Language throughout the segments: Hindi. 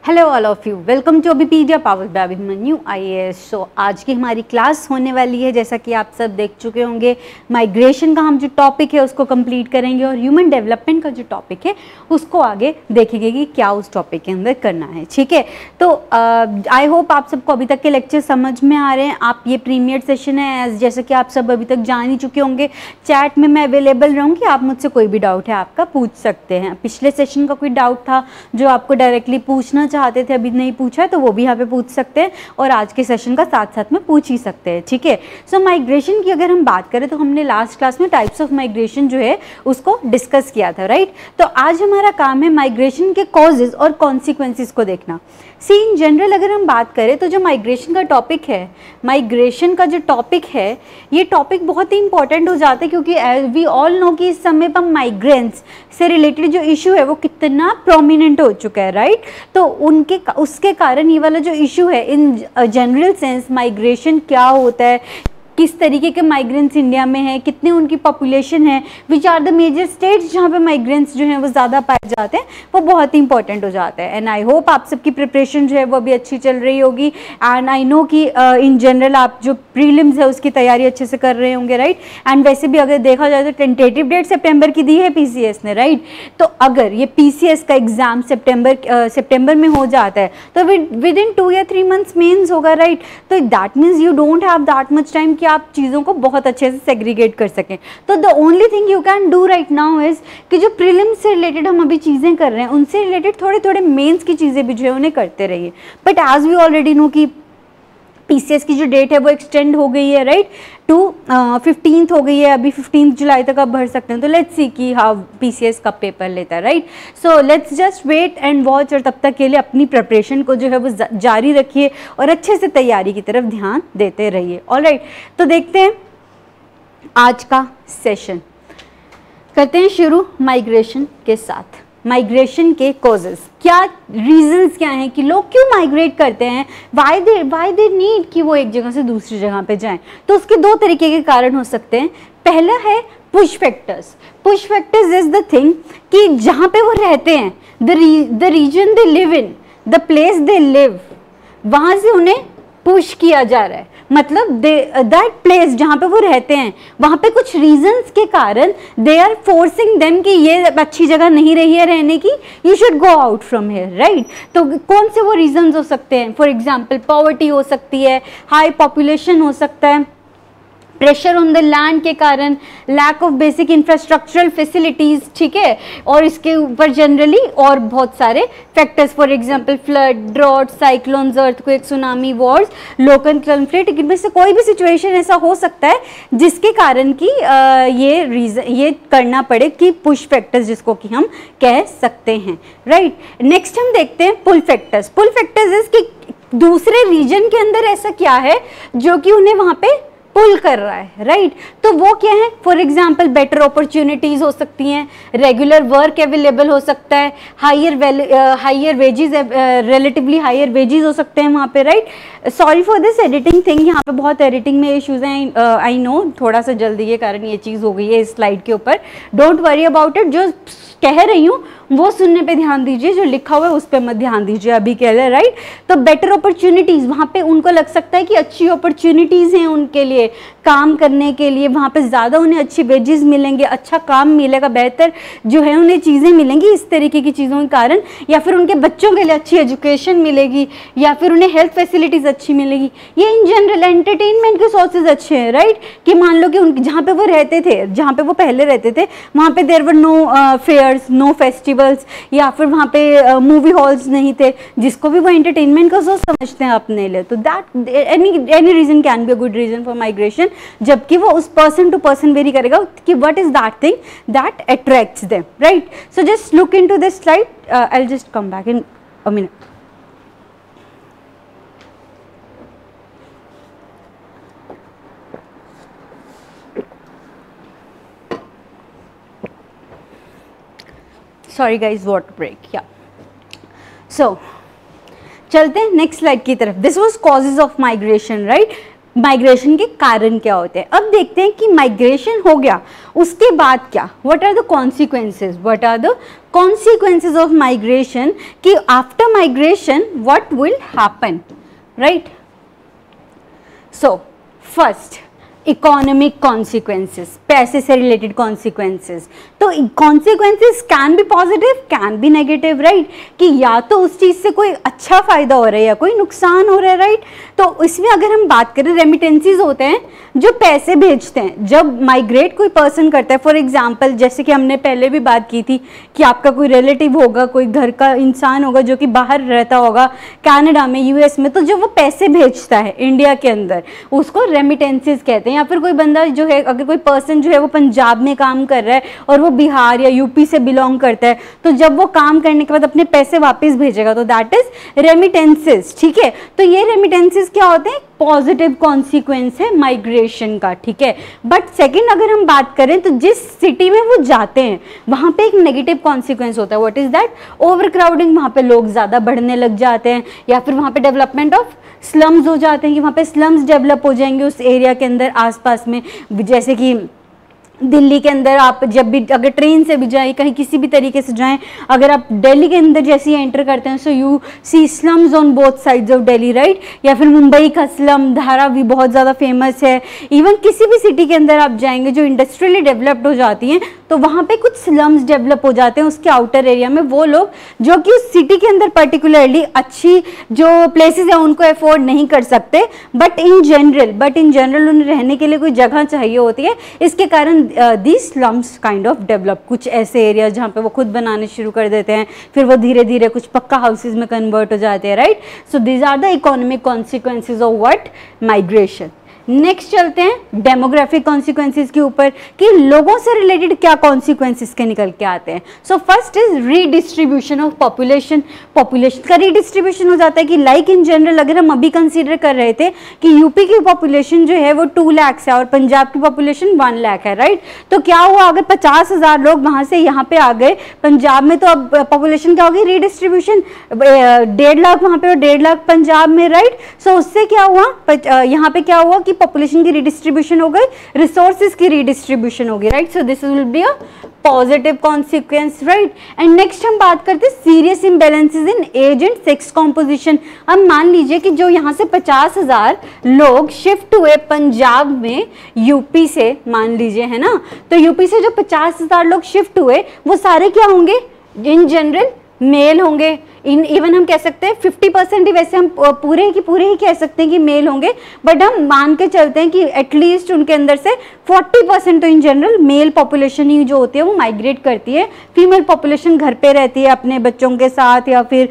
Hello all of you, welcome to Abhipedia powered by Abhimanyu IAS। So आज की हमारी क्लास होने वाली है, जैसा कि आप सब देख चुके होंगे, माइग्रेशन का हम जो टॉपिक है उसको कंप्लीट करेंगे और ह्यूमन डेवलपमेंट का जो टॉपिक है उसको आगे देखेंगे कि क्या उस टॉपिक के अंदर करना है। ठीक है, तो आई होप आप सबको अभी तक के लेक्चर समझ में आ रहे हैं। आप ये प्रीमियर सेशन है, जैसा कि आप सब अभी तक जान ही चुके होंगे। चैट में मैं अवेलेबल रहूँगी, आप मुझसे कोई भी डाउट है आपका पूछ सकते हैं। पिछले सेशन का कोई डाउट था जो आपको डायरेक्टली पूछना चाहते थे, अभी नहीं पूछा तो वो भी यहाँ पे पूछ सकते हैं और आज के सेशन का साथ साथ में पूछ ही सकते हैं। ठीक है, सो माइग्रेशन की अगर हम बात करें तो हमने लास्ट क्लास में टाइप्स ऑफ माइग्रेशन जो है उसको डिस्कस किया था, राइट। तो आज हमारा काम है माइग्रेशन के कॉजेज और कॉन्सिक्वेंसेस को देखना। सी इन जनरल अगर हम बात करें तो जो माइग्रेशन का टॉपिक है, माइग्रेशन का जो टॉपिक है, ये टॉपिक बहुत ही इंपॉर्टेंट हो जाता है क्योंकि वी ऑल नो कि इस समय पर माइग्रेंट्स से रिलेटेड जो इशू है वो कितना प्रोमिनेंट हो चुका है, राइट। तो उसके कारण ये वाला जो इशू है, इन जनरल सेंस माइग्रेशन क्या होता है, किस तरीके के माइग्रेंट्स इंडिया में हैं, कितने उनकी पॉपुलेशन है, which are the major states जहाँ पे माइग्रेंट्स जो हैं वो ज़्यादा पाए जाते हैं, वो बहुत ही इंपॉर्टेंट हो जाता है। एंड आई होप आप सबकी प्रिपरेशन जो है वो अभी अच्छी चल रही होगी। एंड आई नो कि इन जनरल आप जो प्रीलिम्स है उसकी तैयारी अच्छे से कर रहे होंगे, राइट। एंड वैसे भी अगर देखा जाए तो टेंटेटिव डेट सितंबर की दी है PCS ने, राइट। तो अगर ये PCS का एग्जाम सितंबर में हो जाता है तो विद इन 2 या 3 मंथ्स मेंस होगा, राइट। तो that means you don't have that much time कि आप चीज़ों को बहुत अच्छे से सेग्रीगेट कर सकें। तो the only thing you can do right now is कि जो प्रीलिम्स से रिलेटेड हम अभी चीज़ें कर रहे हैं उनसे रिलेटेड थोड़े थोड़े मेंस की चीज़ें भी जो है उन्हें करते रहिए। But as we already know कि PCS की जो डेट है वो एक्सटेंड हो गई है, राइट, टू 15th हो गई है। अभी 15 जुलाई तक आप भर सकते हैं। तो लेट्स सी कि हाउ PCS का पेपर लेता है, right. So let's just wait and watch और तब तक के लिए अपनी प्रिपरेशन को जो है वो जारी रखिए और अच्छे से तैयारी की तरफ ध्यान देते रहिए। ऑलराइट, तो देखते हैं आज का सेशन, करते हैं शुरू माइग्रेशन के साथ। माइग्रेशन के कॉजेज क्या, रीजंस क्या हैं कि लोग क्यों माइग्रेट करते हैं, वाई दे नीड कि वो एक जगह से दूसरी जगह पे जाएं। तो उसके 2 तरीके के कारण हो सकते हैं। पहला है push factors. Push factors is the thing कि जहाँ पे वो रहते हैं, the reason they live in, the place they live, वहाँ से उन्हें पुश किया जा रहा है। मतलब दैट प्लेस जहाँ पे वो रहते हैं वहाँ पे कुछ रीजंस के कारण दे आर फोर्सिंग देम कि ये अच्छी जगह नहीं रही है रहने की, you should go out from here, right. तो कौन से वो रीजंस हो सकते हैं? फॉर एग्जांपल पॉवर्टी हो सकती है, हाई पॉपुलेशन हो सकता है, प्रेशर ऑन द लैंड के कारण, lack of basic infrastructural facilities, ठीक है। और इसके ऊपर जनरली और बहुत सारे factors, for example flood, drought, cyclones, earthquake, tsunami, wars, local conflict, इनमें से कोई भी सिचुएशन ऐसा हो सकता है जिसके कारण कि ये करना पड़े कि पुश फैक्टर्स जिसको कि हम कह सकते हैं, राइट। नेक्स्ट हम देखते हैं pull factors. Pull factors is कि दूसरे रीजन के अंदर ऐसा क्या है जो कि उन्हें वहाँ पे पुल कर रहा है, राइट। तो वो क्या है? फॉर एग्जाम्पल बेटर अपॉर्चुनिटीज हो सकती हैं, रेगुलर वर्क अवेलेबल हो सकता है, higher wages, relatively higher wages हो सकते हैं वहाँ पे, right. Sorry for this editing thing, यहाँ पे बहुत एडिटिंग में इश्यूज हैं, आई नो, थोड़ा सा जल्दी के कारण ये चीज़ हो गई है इस स्लाइड के ऊपर। डोंट वरी अबाउट इट, जो कह रही हूँ वो सुनने पे ध्यान दीजिए, जो लिखा हुआ है उस पर मत ध्यान दीजिए अभी कह रहे, राइट। तो बेटर अपॉर्चुनिटीज़, वहाँ पे उनको लग सकता है कि अच्छी अपॉर्चुनिटीज़ हैं उनके लिए काम करने के लिए, वहाँ पे ज़्यादा उन्हें अच्छी वेजेस मिलेंगे, अच्छा काम मिलेगा, बेहतर जो है उन्हें चीज़ें मिलेंगी इस तरीके की चीज़ों के कारण, या फिर उनके बच्चों के लिए अच्छी एजुकेशन मिलेगी, या फिर उन्हें हेल्थ फैसिलिटीज़ अच्छी मिलेगी। ये इन जनरल एंटरटेनमेंट के सोर्सेज अच्छे हैं, राइट। कि मान लो कि उनके जहाँ पे वो रहते थे, जहाँ पे वो पहले रहते थे, वहाँ पे there were no fairs, no festivals, या फिर वहाँ पे मूवी हॉल्स नहीं थे, जिसको भी वो एंटरटेनमेंट का सोर्स समझते हैं अपने लिए। तो that any reason can be a good reason for migration, जबकि वो उस पर्सन टू पर्सन वेरी करेगा कि what is that thing that attracts them, right. So just look into this slide, I will just come back in a minute. Sorry guys, water break, या सो चलते हैं नेक्स्ट स्लाइड की तरफ। This was causes of migration, right. Migration के कारण क्या होते हैं। अब देखते हैं कि माइग्रेशन हो गया, उसके बाद क्या, what are the consequences, what are the consequences of migration, कि after migration what will happen, right. So first economic consequences, पैसे से रिलेटेड कॉन्सिक्वेंसेज। तो consequences can be positive, can be negative, right, कि या तो उस चीज़ से कोई अच्छा फायदा हो रहा है या कोई नुकसान हो रहा है, राइट। तो इसमें अगर हम बात करें, रेमिटेंसीज होते हैं जो पैसे भेजते हैं जब माइग्रेट कोई पर्सन करता है। फॉर एग्जाम्पल, जैसे कि हमने पहले भी बात की थी कि आपका कोई रिलेटिव होगा, कोई घर का इंसान होगा जो कि बाहर रहता होगा, कनाडा में, यूएस में, तो जो वो पैसे भेजता है इंडिया के अंदर, उसको रेमिटेंसीज कहते हैं। या फिर कोई बंदा जो है, अगर कोई पर्सन जो है वो पंजाब में काम कर रहा है और वो बिहार या यूपी से बिलोंग करता है, तो जब वो काम करने के बाद अपने पैसे वापस भेजेगा तो दैट इज रेमिटेंसेस, ठीक है। तो ये रेमिटेंसेस क्या होते हैं, पॉजिटिव कॉन्सिक्वेंस है माइग्रेशन का, ठीक है। बट सेकंड अगर हम बात करें तो जिस सिटी में वो जाते हैं वहां पे एक नेगेटिव कॉन्सिक्वेंस होता है। What is that, over crowding, वहां पे लोग ज्यादा बढ़ने लग जाते हैं, या फिर वहां पे डेवलपमेंट ऑफ स्लम्स हो जाते हैं कि वहाँ पे स्लम्स डेवलप हो जाएंगे उस एरिया के अंदर आसपास में। जैसे कि दिल्ली के अंदर आप जब भी अगर ट्रेन से भी जाएं, कहीं किसी भी तरीके से जाएं, अगर आप दिल्ली के अंदर जैसे ही एंटर करते हैं, so you see slums on both sides of Delhi, right. या फिर मुंबई का स्लम धारावी बहुत ज़्यादा फेमस है। इवन किसी भी सिटी के अंदर आप जाएंगे जो इंडस्ट्रियली डेवलप्ड हो जाती हैं, तो वहाँ पे कुछ स्लम्स डेवलप हो जाते हैं उसके आउटर एरिया में। वो लोग जो कि उस सिटी के अंदर पर्टिकुलरली अच्छी जो प्लेसेस है उनको अफोर्ड नहीं कर सकते, बट इन जनरल उन्हें रहने के लिए कोई जगह चाहिए होती है। इसके कारण these slums kind of develop, कुछ ऐसे एरिया जहाँ पे वो खुद बनाने शुरू कर देते हैं, फिर वो धीरे धीरे कुछ पक्का हाउसेज में कन्वर्ट हो जाते हैं, right. So these are the economic consequences of what, migration. Next चलते हैं डेमोग्राफिक कॉन्सिक्वेंसेज के ऊपर, कि लोगों से रिलेटेड क्या कॉन्सिक्वेंसेज के निकल के आते हैं। So first is redistribution of population. Population का रीडिस्ट्रीब्यूशन हो जाता है कि लाइक इन जनरल अगर हम अभी कंसीडर कर रहे थे कि यूपी की पॉपुलेशन जो है वो 2 लाख है और पंजाब की पॉपुलेशन 1 लाख है, राइट। तो क्या हुआ, अगर 50,000 लोग वहां से यहाँ पे आ गए पंजाब में, तो अब पॉपुलेशन क्या होगी, रीडिस्ट्रीब्यूशन, 1.5 लाख वहां पे और 1.5 लाख पंजाब में, राइट। सो उससे क्या हुआ, यहाँ पे क्या हुआ कि पॉपुलेशन की रिडिस्ट्रीब्यूशन हो गई, रिसोर्सेज की रिडिस्ट्रीब्यूशन होगी, right. So this will be a positive consequence, right. And next हम बात करते हैं serious imbalances in age and sex composition. अब मान लीजिए कि जो यहाँ से 50,000 लोग शिफ्ट हुए पंजाब में यूपी से, मान लीजिए, है ना, तो यूपी से जो 50,000 लोग शिफ्ट हुए वो सारे क्या होंगे, इन जनरल मेल होंगे। इवन हम कह सकते हैं 50% ही, वैसे हम पूरे ही कह सकते हैं कि मेल होंगे, बट हम मान के चलते हैं कि एटलीस्ट उनके अंदर से 40% तो इन जनरल मेल पॉपुलेशन ही जो होती है वो माइग्रेट करती है। फीमेल पॉपुलेशन घर पे रहती है अपने बच्चों के साथ, या फिर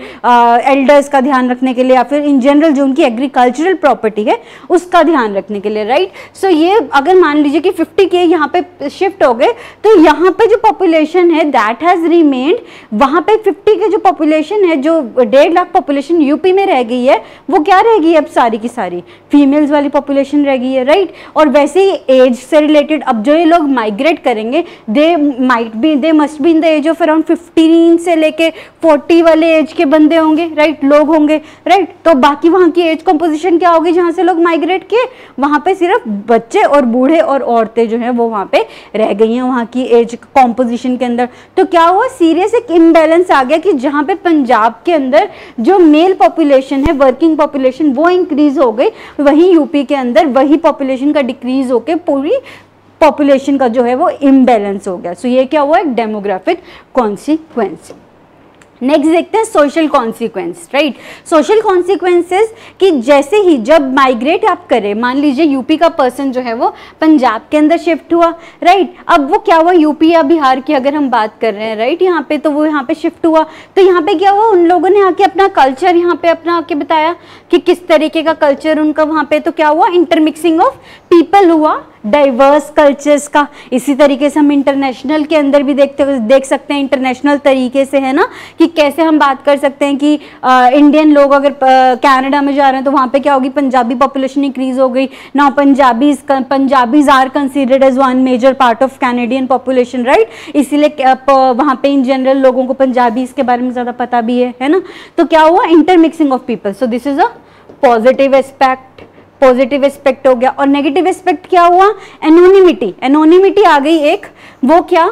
एल्डर्स का ध्यान रखने के लिए, या फिर इन जनरल जो उनकी एग्रीकल्चरल प्रॉपर्टी है उसका ध्यान रखने के लिए, राइट। सो ये अगर मान लीजिए कि 50 के यहाँ पे शिफ्ट हो गए, तो यहाँ पे जो पॉपुलेशन है दैट हैज रिमेन्ड, वहाँ पे 50 के जो पॉपुलेशन है, जो 1.5 लाख पॉपुलेशन यूपी में रह गई है, वो क्या रह गई है, अब सारी की सारी फीमेल्स वाली पॉपुलेशन रह गई है, राइट। और वैसे ही एज से रिलेटेड अब जो ये लोग माइग्रेट करेंगे, they must be in the age of around 15 से लेके 40 वाले एज के बंदे होंगे, राइट, लोग होंगे, राइट। तो बाकी वहाँ की एज कंपोजिशन क्या होगी, जहाँ से लोग माइग्रेट किए वहाँ पे सिर्फ बच्चे और बूढ़े और औरतें जो है वो वहाँ पे रह गई हैं वहाँ की एज कॉम्पोजिशन के अंदर। तो क्या हुआ, सीरियस एक इम्बैलेंस आ गया कि जहाँ पे पंजाब के अंदर जो मेल पॉपुलेशन है, वर्किंग पॉपुलेशन, वो इंक्रीज हो गई, वहीं यूपी के अंदर वही पॉपुलेशन का डिक्रीज होकर पूरी पॉपुलेशन का जो है वो इम्बैलेंस हो गया। सो ये क्या हुआ, एक डेमोग्राफिक कॉन्सिक्वेंस। नेक्स्ट देखते हैं social consequence, right. Social consequences कि जैसे ही जब माइग्रेट आप करें, मान लीजिए यूपी का पर्सन जो है वो पंजाब के अंदर शिफ्ट हुआ, राइट। अब वो क्या हुआ, यूपी या बिहार की अगर हम बात कर रहे हैं, राइट, यहाँ पे, तो वो यहाँ पे शिफ्ट हुआ, तो यहाँ पे क्या हुआ, उन लोगों ने आके अपना कल्चर यहाँ पे अपना आके बताया कि किस तरीके का कल्चर उनका वहाँ पे। तो क्या हुआ, इंटरमिक्सिंग ऑफ पीपल हुआ, डाइवर्स कल्चर्स का। इसी तरीके से हम इंटरनेशनल के अंदर भी देख सकते हैं, इंटरनेशनल तरीके से, है ना, कि कैसे हम बात कर सकते हैं कि इंडियन लोग अगर कनाडा में जा रहे हैं तो वहाँ पे क्या होगी, पंजाबी पॉपुलेशन इंक्रीज हो गई। Now Punjabis are considered as one major part of Canadian population, right. इसीलिए वहाँ पे इन जनरल लोगों को पंजाबी के बारे में ज़्यादा पता भी है ना। तो क्या हुआ, intermixing of people. So this is a positive aspect, positive aspect हो गया। और नेगेटिव एस्पेक्ट क्या हुआ? एनोनिमिटी। एनोनिमिटी आ गई एक, वो क्या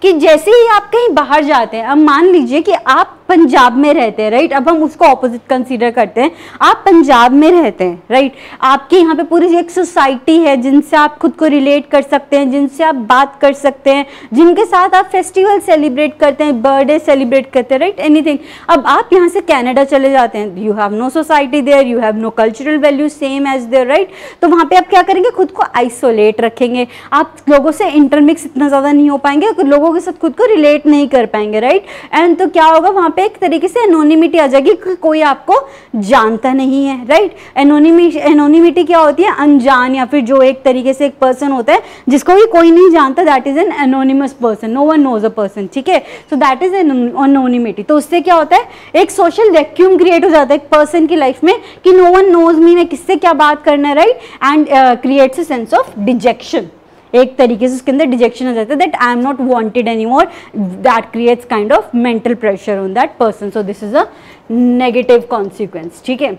कि जैसे ही आप कहीं बाहर जाते हैं, अब मान लीजिए कि आप पंजाब में रहते हैं, राइट, अब हम उसको ऑपोजिट कंसीडर करते हैं, आप पंजाब में रहते हैं, राइट, आपके यहाँ पे पूरी एक सोसाइटी है जिनसे आप खुद को रिलेट कर सकते हैं, जिनसे आप बात कर सकते हैं, जिनके साथ आप फेस्टिवल सेलिब्रेट करते हैं, बर्थडे सेलिब्रेट करते हैं, राइट, एनीथिंग। अब आप यहाँ से कनाडा चले जाते हैं, you have no society there, you have no cultural value same as there, right, तो वहाँ पे आप क्या करेंगे? खुद को आइसोलेट रखेंगे, आप लोगों से इंटरमिक्स इतना ज़्यादा नहीं हो पाएंगे, लोगों के साथ खुद को रिलेट नहीं कर पाएंगे, राइट, एंड तो क्या होगा? वहाँ एक तरीके से एनोनिमिटी आ जाएगी, कोई आपको जानता नहीं है, राइट। एनोनिमिटी क्या होती है? अनजान, या फिर जो एक तरीके से एक पर्सन होता है जिसको भी कोई नहीं जानता, that is an anonymous person, no one knows a person, ठीक है, सो दैट इज एनोनिमिटी। तो उससे क्या होता है? एक सोशल वैक्यूम क्रिएट हो जाता है एक पर्सन की लाइफ में कि नो वन नोज मी, मैं किससे क्या बात करना है, right, and creates a sense of detection. एक तरीके से उसके अंदर डिजेक्शन हो जाता है, that I am not wanted anymore, that creates kind of mental pressure on that person, so this is a negative consequence, ठीक है।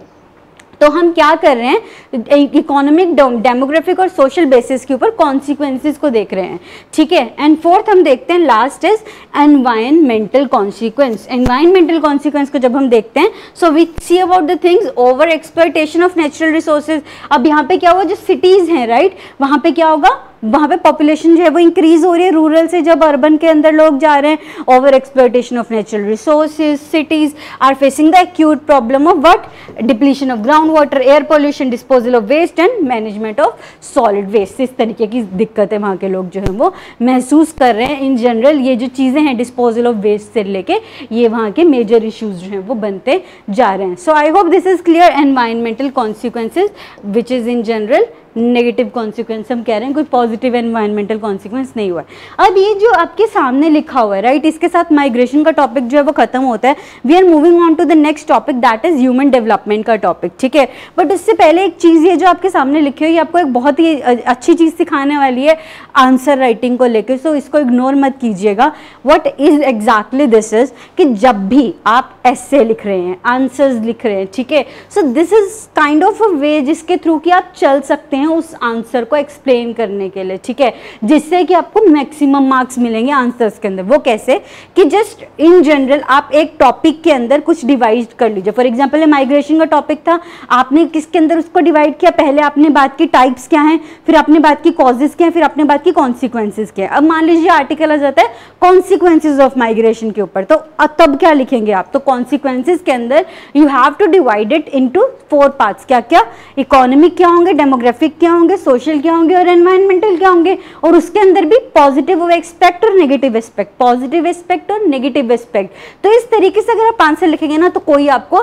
तो हम क्या कर रहे हैं? इकोनॉमिक, डेमोग्राफिक और सोशल बेसिस के ऊपर कॉन्सिक्वेंसेस को देख रहे हैं, ठीक है। एंड फोर्थ हम देखते हैं, last is environmental consequence. Environmental consequence को जब हम देखते हैं, so we see about the things, over exploitation of natural resources. अब यहाँ पे क्या हुआ? जो सिटीज हैं, राइट, वहाँ पे क्या होगा? वहाँ पे पॉपुलेशन जो है वो इंक्रीज हो रही है, रूरल से जब अर्बन के अंदर लोग जा रहे हैं। Over exploitation of natural resources, cities are facing the acute problem of what? Depletion of ground water, air pollution, disposal of waste and management of solid waste. इस तरीके की दिक्कतें वहाँ के लोग जो है वो महसूस कर रहे हैं। इन जनरल ये जो चीज़ें हैं डिस्पोजल ऑफ वेस्ट से लेके, ये वहाँ के मेजर इशूज जो हैं वो बनते जा रहे हैं। So I hope this is clear. Environmental consequences which is in general negative consequence हम कह रहे हैं, कोई पॉजिटिव एनवायरमेंटल कॉन्सिक्वेंस नहीं हुआ है। अब ये जो आपके सामने लिखा हुआ है, राइट, इसके साथ माइग्रेशन का टॉपिक जो है वो खत्म होता है। We are moving on to the next topic, that is human development का टॉपिक, ठीक है। बट उससे पहले एक चीज़ ये जो आपके सामने लिखी हुई है, आपको एक बहुत ही अच्छी चीज़ सिखाने वाली है आंसर राइटिंग को लेकर, सो इसको इग्नोर मत कीजिएगा। What is exactly this is कि जब भी आप ऐसे लिख रहे हैं, आंसर्स लिख रहे हैं, ठीक है, so this is kind of a way जिसके थ्रू कि आप चल सकते हैं उस आंसर को एक्सप्लेन करने के लिए, ठीक है, जिससे कि आपको मैक्सिमम मार्क्स मिलेंगे आंसर्स के अंदर। वो कैसे? कि जस्ट इन जनरल आप एक टॉपिक के अंदर कुछ डिवाइड कर लीजिए। फॉर एग्जांपल माइग्रेशन का टॉपिक था, आपने किसके अंदर उसको डिवाइड किया? पहले आपने बात की टाइप्स क्या हैं, फिर आपने बात की कॉजेज क्या हैं, फिर आपने बात की कॉन्सिक्वेंसेज क्या है। अब मान लीजिए आर्टिकल आ जाता है कॉन्सिक्वेंसेज ऑफ माइग्रेशन के ऊपर, तो तब क्या लिखेंगे आप? तो कॉन्सिक्वेंसेज के अंदर you have to divide it into 4 parts. क्या क्या? इकोनॉमिक क्या होंगे, डेमोग्राफिक क्या होंगे, सोशल क्या होंगे और एनवायरमेंटल क्या होंगे, और उसके अंदर भी पॉजिटिव एस्पेक्ट और नेगेटिव एस्पेक्ट, पॉजिटिव एस्पेक्ट और नेगेटिव एस्पेक्ट। तो इस तरीके से अगर आप आंसर लिखेंगे ना, तो कोई आपको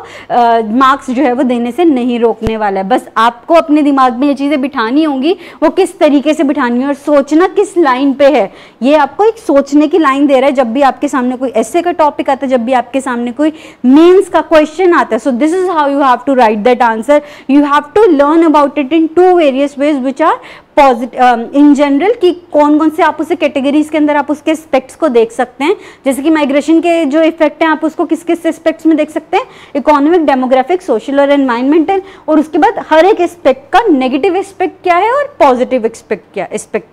मार्क्स जो है वो देने से नहीं रोकने वाला है। बस आपको अपने दिमाग में ये चीज़ें बिठानी होंगी, वो किस तरीके से बिठानी है और सोचना किस लाइन पे है। ये आपको एक सोचने की लाइन दे रहा है जब भी आपके सामने कोई ऐसे का टॉपिक आता है, जब भी आपके सामने कोई मेंस का क्वेश्चन आता है। So this is how you have to write that answer. You have to learn about it in 2 various ways which are positive in general, कि कौन कौन से आप उसे कैटेगरीज के अंदर आप उसके एस्पेक्ट्स को देख सकते हैं। जैसे कि माइग्रेशन के जो इफेक्ट हैं आप उसको किस किस एस्पेक्ट्स में देख सकते हैं, इकोनॉमिक, डेमोग्राफिक, सोशल और एनवायरमेंटल, और उसके बाद हर एक एस्पेक्ट का नेगेटिव एस्पेक्ट क्या है और पॉजिटिव एस्पेक्ट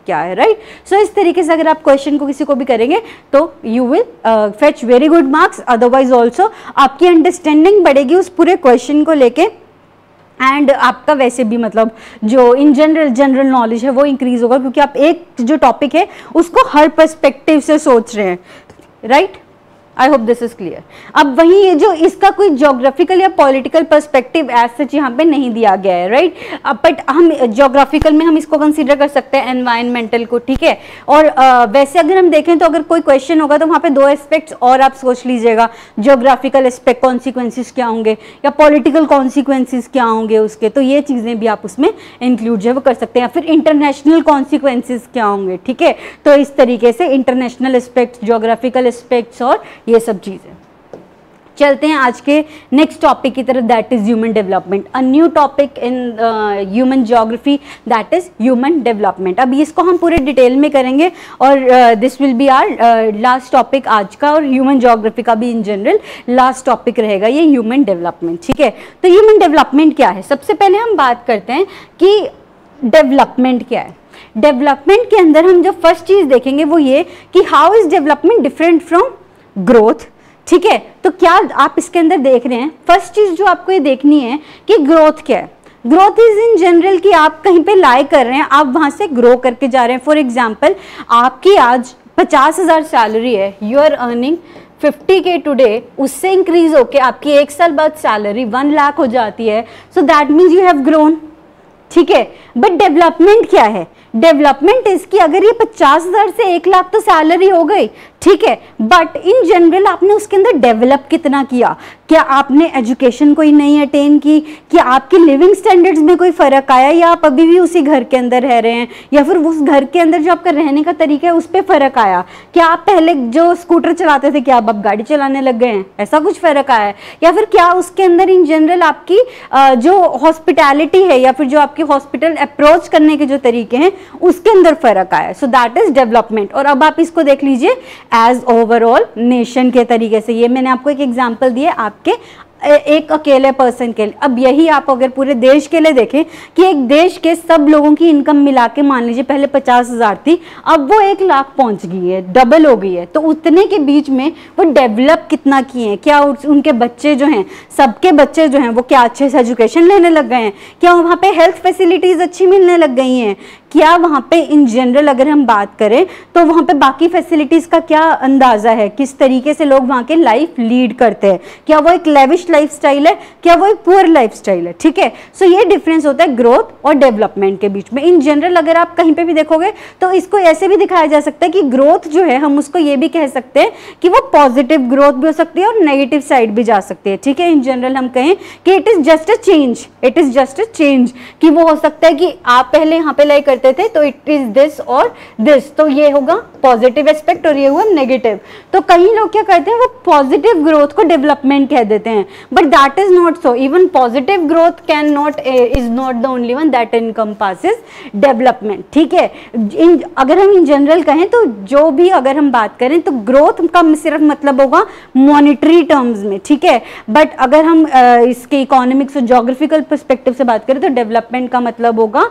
क्या है, राइट। सो इस तरीके से अगर आप क्वेश्चन को किसी को भी करेंगे तो you will fetch very good marks. Otherwise also आपकी अंडरस्टैंडिंग बढ़ेगी उस पूरे क्वेश्चन को लेके, एंड आपका वैसे भी मतलब जो इन जनरल नॉलेज है वो इंक्रीज होगा, क्योंकि आप एक जो टॉपिक है उसको हर पर्सपेक्टिव से सोच रहे हैं, right. I hope this is clear. अब वहीं ये जो इसका कोई ज्योग्राफिकल या पॉलिटिकल पर्सपेक्टिव एज सच यहाँ पे नहीं दिया गया है, राइट। बट हम ज्योग्राफिकल में हम इसको कंसीडर कर सकते हैं एनवायरमेंटल को, ठीक है। और वैसे अगर हम देखें तो अगर कोई क्वेश्चन होगा तो वहाँ पे 2 एस्पेक्ट्स और आप सोच लीजिएगा, ज्योग्राफिकल एस्पेक्ट कॉन्सिक्वेंसेज क्या होंगे या पॉलिटिकल कॉन्सिक्वेंसेज क्या होंगे उसके, तो ये चीज़ें भी आप उसमें इंक्लूड जो है वो कर सकते हैं। फिर इंटरनेशनल कॉन्सिक्वेंसेज क्या होंगे, ठीक है। तो इस तरीके से इंटरनेशनल एस्पेक्ट्स, ज्योग्राफिकल एस्पेक्ट्स और ये सब चीज़ें, चलते हैं आज के नेक्स्ट टॉपिक की तरफ, that is human development, a new topic in human geography, that is human development. अब इसको हम पूरे डिटेल में करेंगे और this will be our last topic आज का, और ह्यूमन ज्योग्राफी का भी इन जनरल लास्ट टॉपिक रहेगा ये ह्यूमन डेवलपमेंट, ठीक है। तो ह्यूमन डेवलपमेंट क्या है, सबसे पहले हम बात करते हैं कि डेवलपमेंट क्या है। डेवलपमेंट के अंदर हम जो फर्स्ट चीज देखेंगे वो ये कि how is development different from growth, ठीक है। तो क्या आप इसके अंदर देख रहे हैं, फर्स्ट चीज जो आपको ये देखनी है कि ग्रोथ क्या है। ग्रोथ इज इन जनरल कि आप कहीं पे लाई कर रहे हैं, आप वहां से ग्रो करके जा रहे हैं। फॉर एग्जाम्पल, आपकी आज 50,000 सैलरी है, you are earning 50K today, उससे इंक्रीज होके आपकी 1 साल बाद सैलरी 1 लाख हो जाती है, so that means you have grown, ठीक है। बट डेवलपमेंट क्या है, डेवलपमेंट इसकी अगर ये 50,000 से 1 लाख तो सैलरी हो गई, ठीक है, बट इन जनरल आपने उसके अंदर डेवलप कितना किया, क्या आपने एजुकेशन कोई नहीं अटेन की, क्या आपकी लिविंग स्टैंडर्ड्स में कोई फर्क आया, या आप अभी भी उसी घर के अंदर रह रहे हैं, या फिर उस घर के अंदर जो आपका रहने का तरीका है उस पर फर्क आया, क्या आप पहले जो स्कूटर चलाते थे क्या अब गाड़ी चलाने लग गए हैं, ऐसा कुछ फर्क आया है, या फिर क्या उसके अंदर इन जनरल आपकी जो हॉस्पिटैलिटी है या फिर जो आपकी हॉस्पिटल अप्रोच करने के जो तरीके हैं उसके अंदर फर्क आया। सो दैट इज डेवलपमेंट। और अब आप इसको देख लीजिए एज ओवरऑल नेशन के तरीके से, ये मैंने आपको एक एग्जांपल दिया आपके एक अकेले पर्सन के लिए। अब यही आप अगर पूरे देश के लिए देखें कि एक देश के सब लोगों की इनकम मिला के मान लीजिए पहले 50,000 थी, अब वो 1 लाख पहुंच गई है, डबल हो गई है, तो उतने के बीच में वो डेवलप कितना किए हैं, क्या उनके बच्चे जो हैं, सबके बच्चे जो हैं वो क्या अच्छे से एजुकेशन लेने लग गए हैं, क्या वहाँ पे हेल्थ फैसिलिटीज अच्छी मिलने लग गई हैं, क्या वहाँ पे इन जनरल अगर हम बात करें तो वहाँ पे बाकी फैसिलिटीज का क्या अंदाजा है, किस तरीके से लोग वहाँ के लाइफ लीड करते हैं, क्या वो एक लेविश लाइफस्टाइल है, क्या वो एक पुअर लाइफस्टाइल है, ठीक है। सो ये डिफरेंस होता है ग्रोथ और डेवलपमेंट के बीच में। इन जनरल अगर आप कहीं पे भी देखोगे तो इसको ऐसे भी दिखाया जा सकता है कि ग्रोथ जो है हम उसको ये भी कह सकते हैं कि वो पॉजिटिव ग्रोथ भी हो सकती है और नेगेटिव साइड भी जा सकती है, ठीक है। इन जनरल हम कहें कि it is just a change, it is just a change, कि वो हो सकता है कि आप पहले यहाँ पे लाइक करते थे तो इट इज दिस और दिस, तो ये होगा पॉजिटिव एस्पेक्ट और ये हुआ नेगेटिव। तो कई लोग क्या करते हैं वो पॉजिटिव ग्रोथ को डेवलपमेंट कह देते हैं, but that is not so. Even positive growth can not is not the only one that encompasses development, ठीक है। अगर हम इन जनरल कहें तो जो भी अगर हम बात करें तो ग्रोथ का सिर्फ मतलब होगा मॉनिटरी टर्म्स में, ठीक है। बट अगर हम इसके इकोनॉमिक्स और ज्योग्राफिकल पर्सपेक्टिव से बात करें तो डेवलपमेंट का मतलब होगा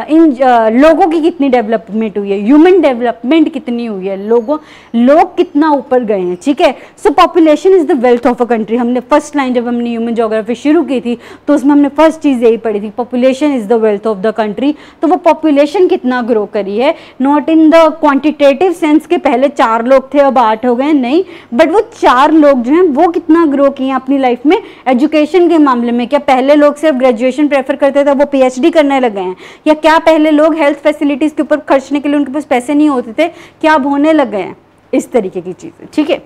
इन लोगों की कितनी डेवलपमेंट हुई है, ह्यूमन डेवलपमेंट कितनी हुई है, लोग कितना ऊपर गए हैं, ठीक है। सो population is the wealth of a country. हमने फर्स्ट लाइन जब हमने ह्यूमन ज्योग्राफी शुरू की थी तो उसमें हमने फर्स्ट चीज यही पढ़ी थी, population is the wealth of the country. तो वो पॉपुलेशन कितना ग्रो करी है, not in the quantitative sense के पहले 4 लोग थे अब 8 हो गए, नहीं, बट वो 4 लोग जो हैं वो कितना ग्रो किए अपनी लाइफ में। एजुकेशन के मामले में क्या पहले लोग सिर्फ ग्रेजुएशन प्रेफर करते थे वो PhD करने लगे हैं, या क्या पहले लोग हेल्थ फैसिलिटीज के ऊपर खर्चने के लिए उनके पास पैसे नहीं होते थे, क्या अब होने लग गए हैं, इस तरीके की चीजें, ठीक है।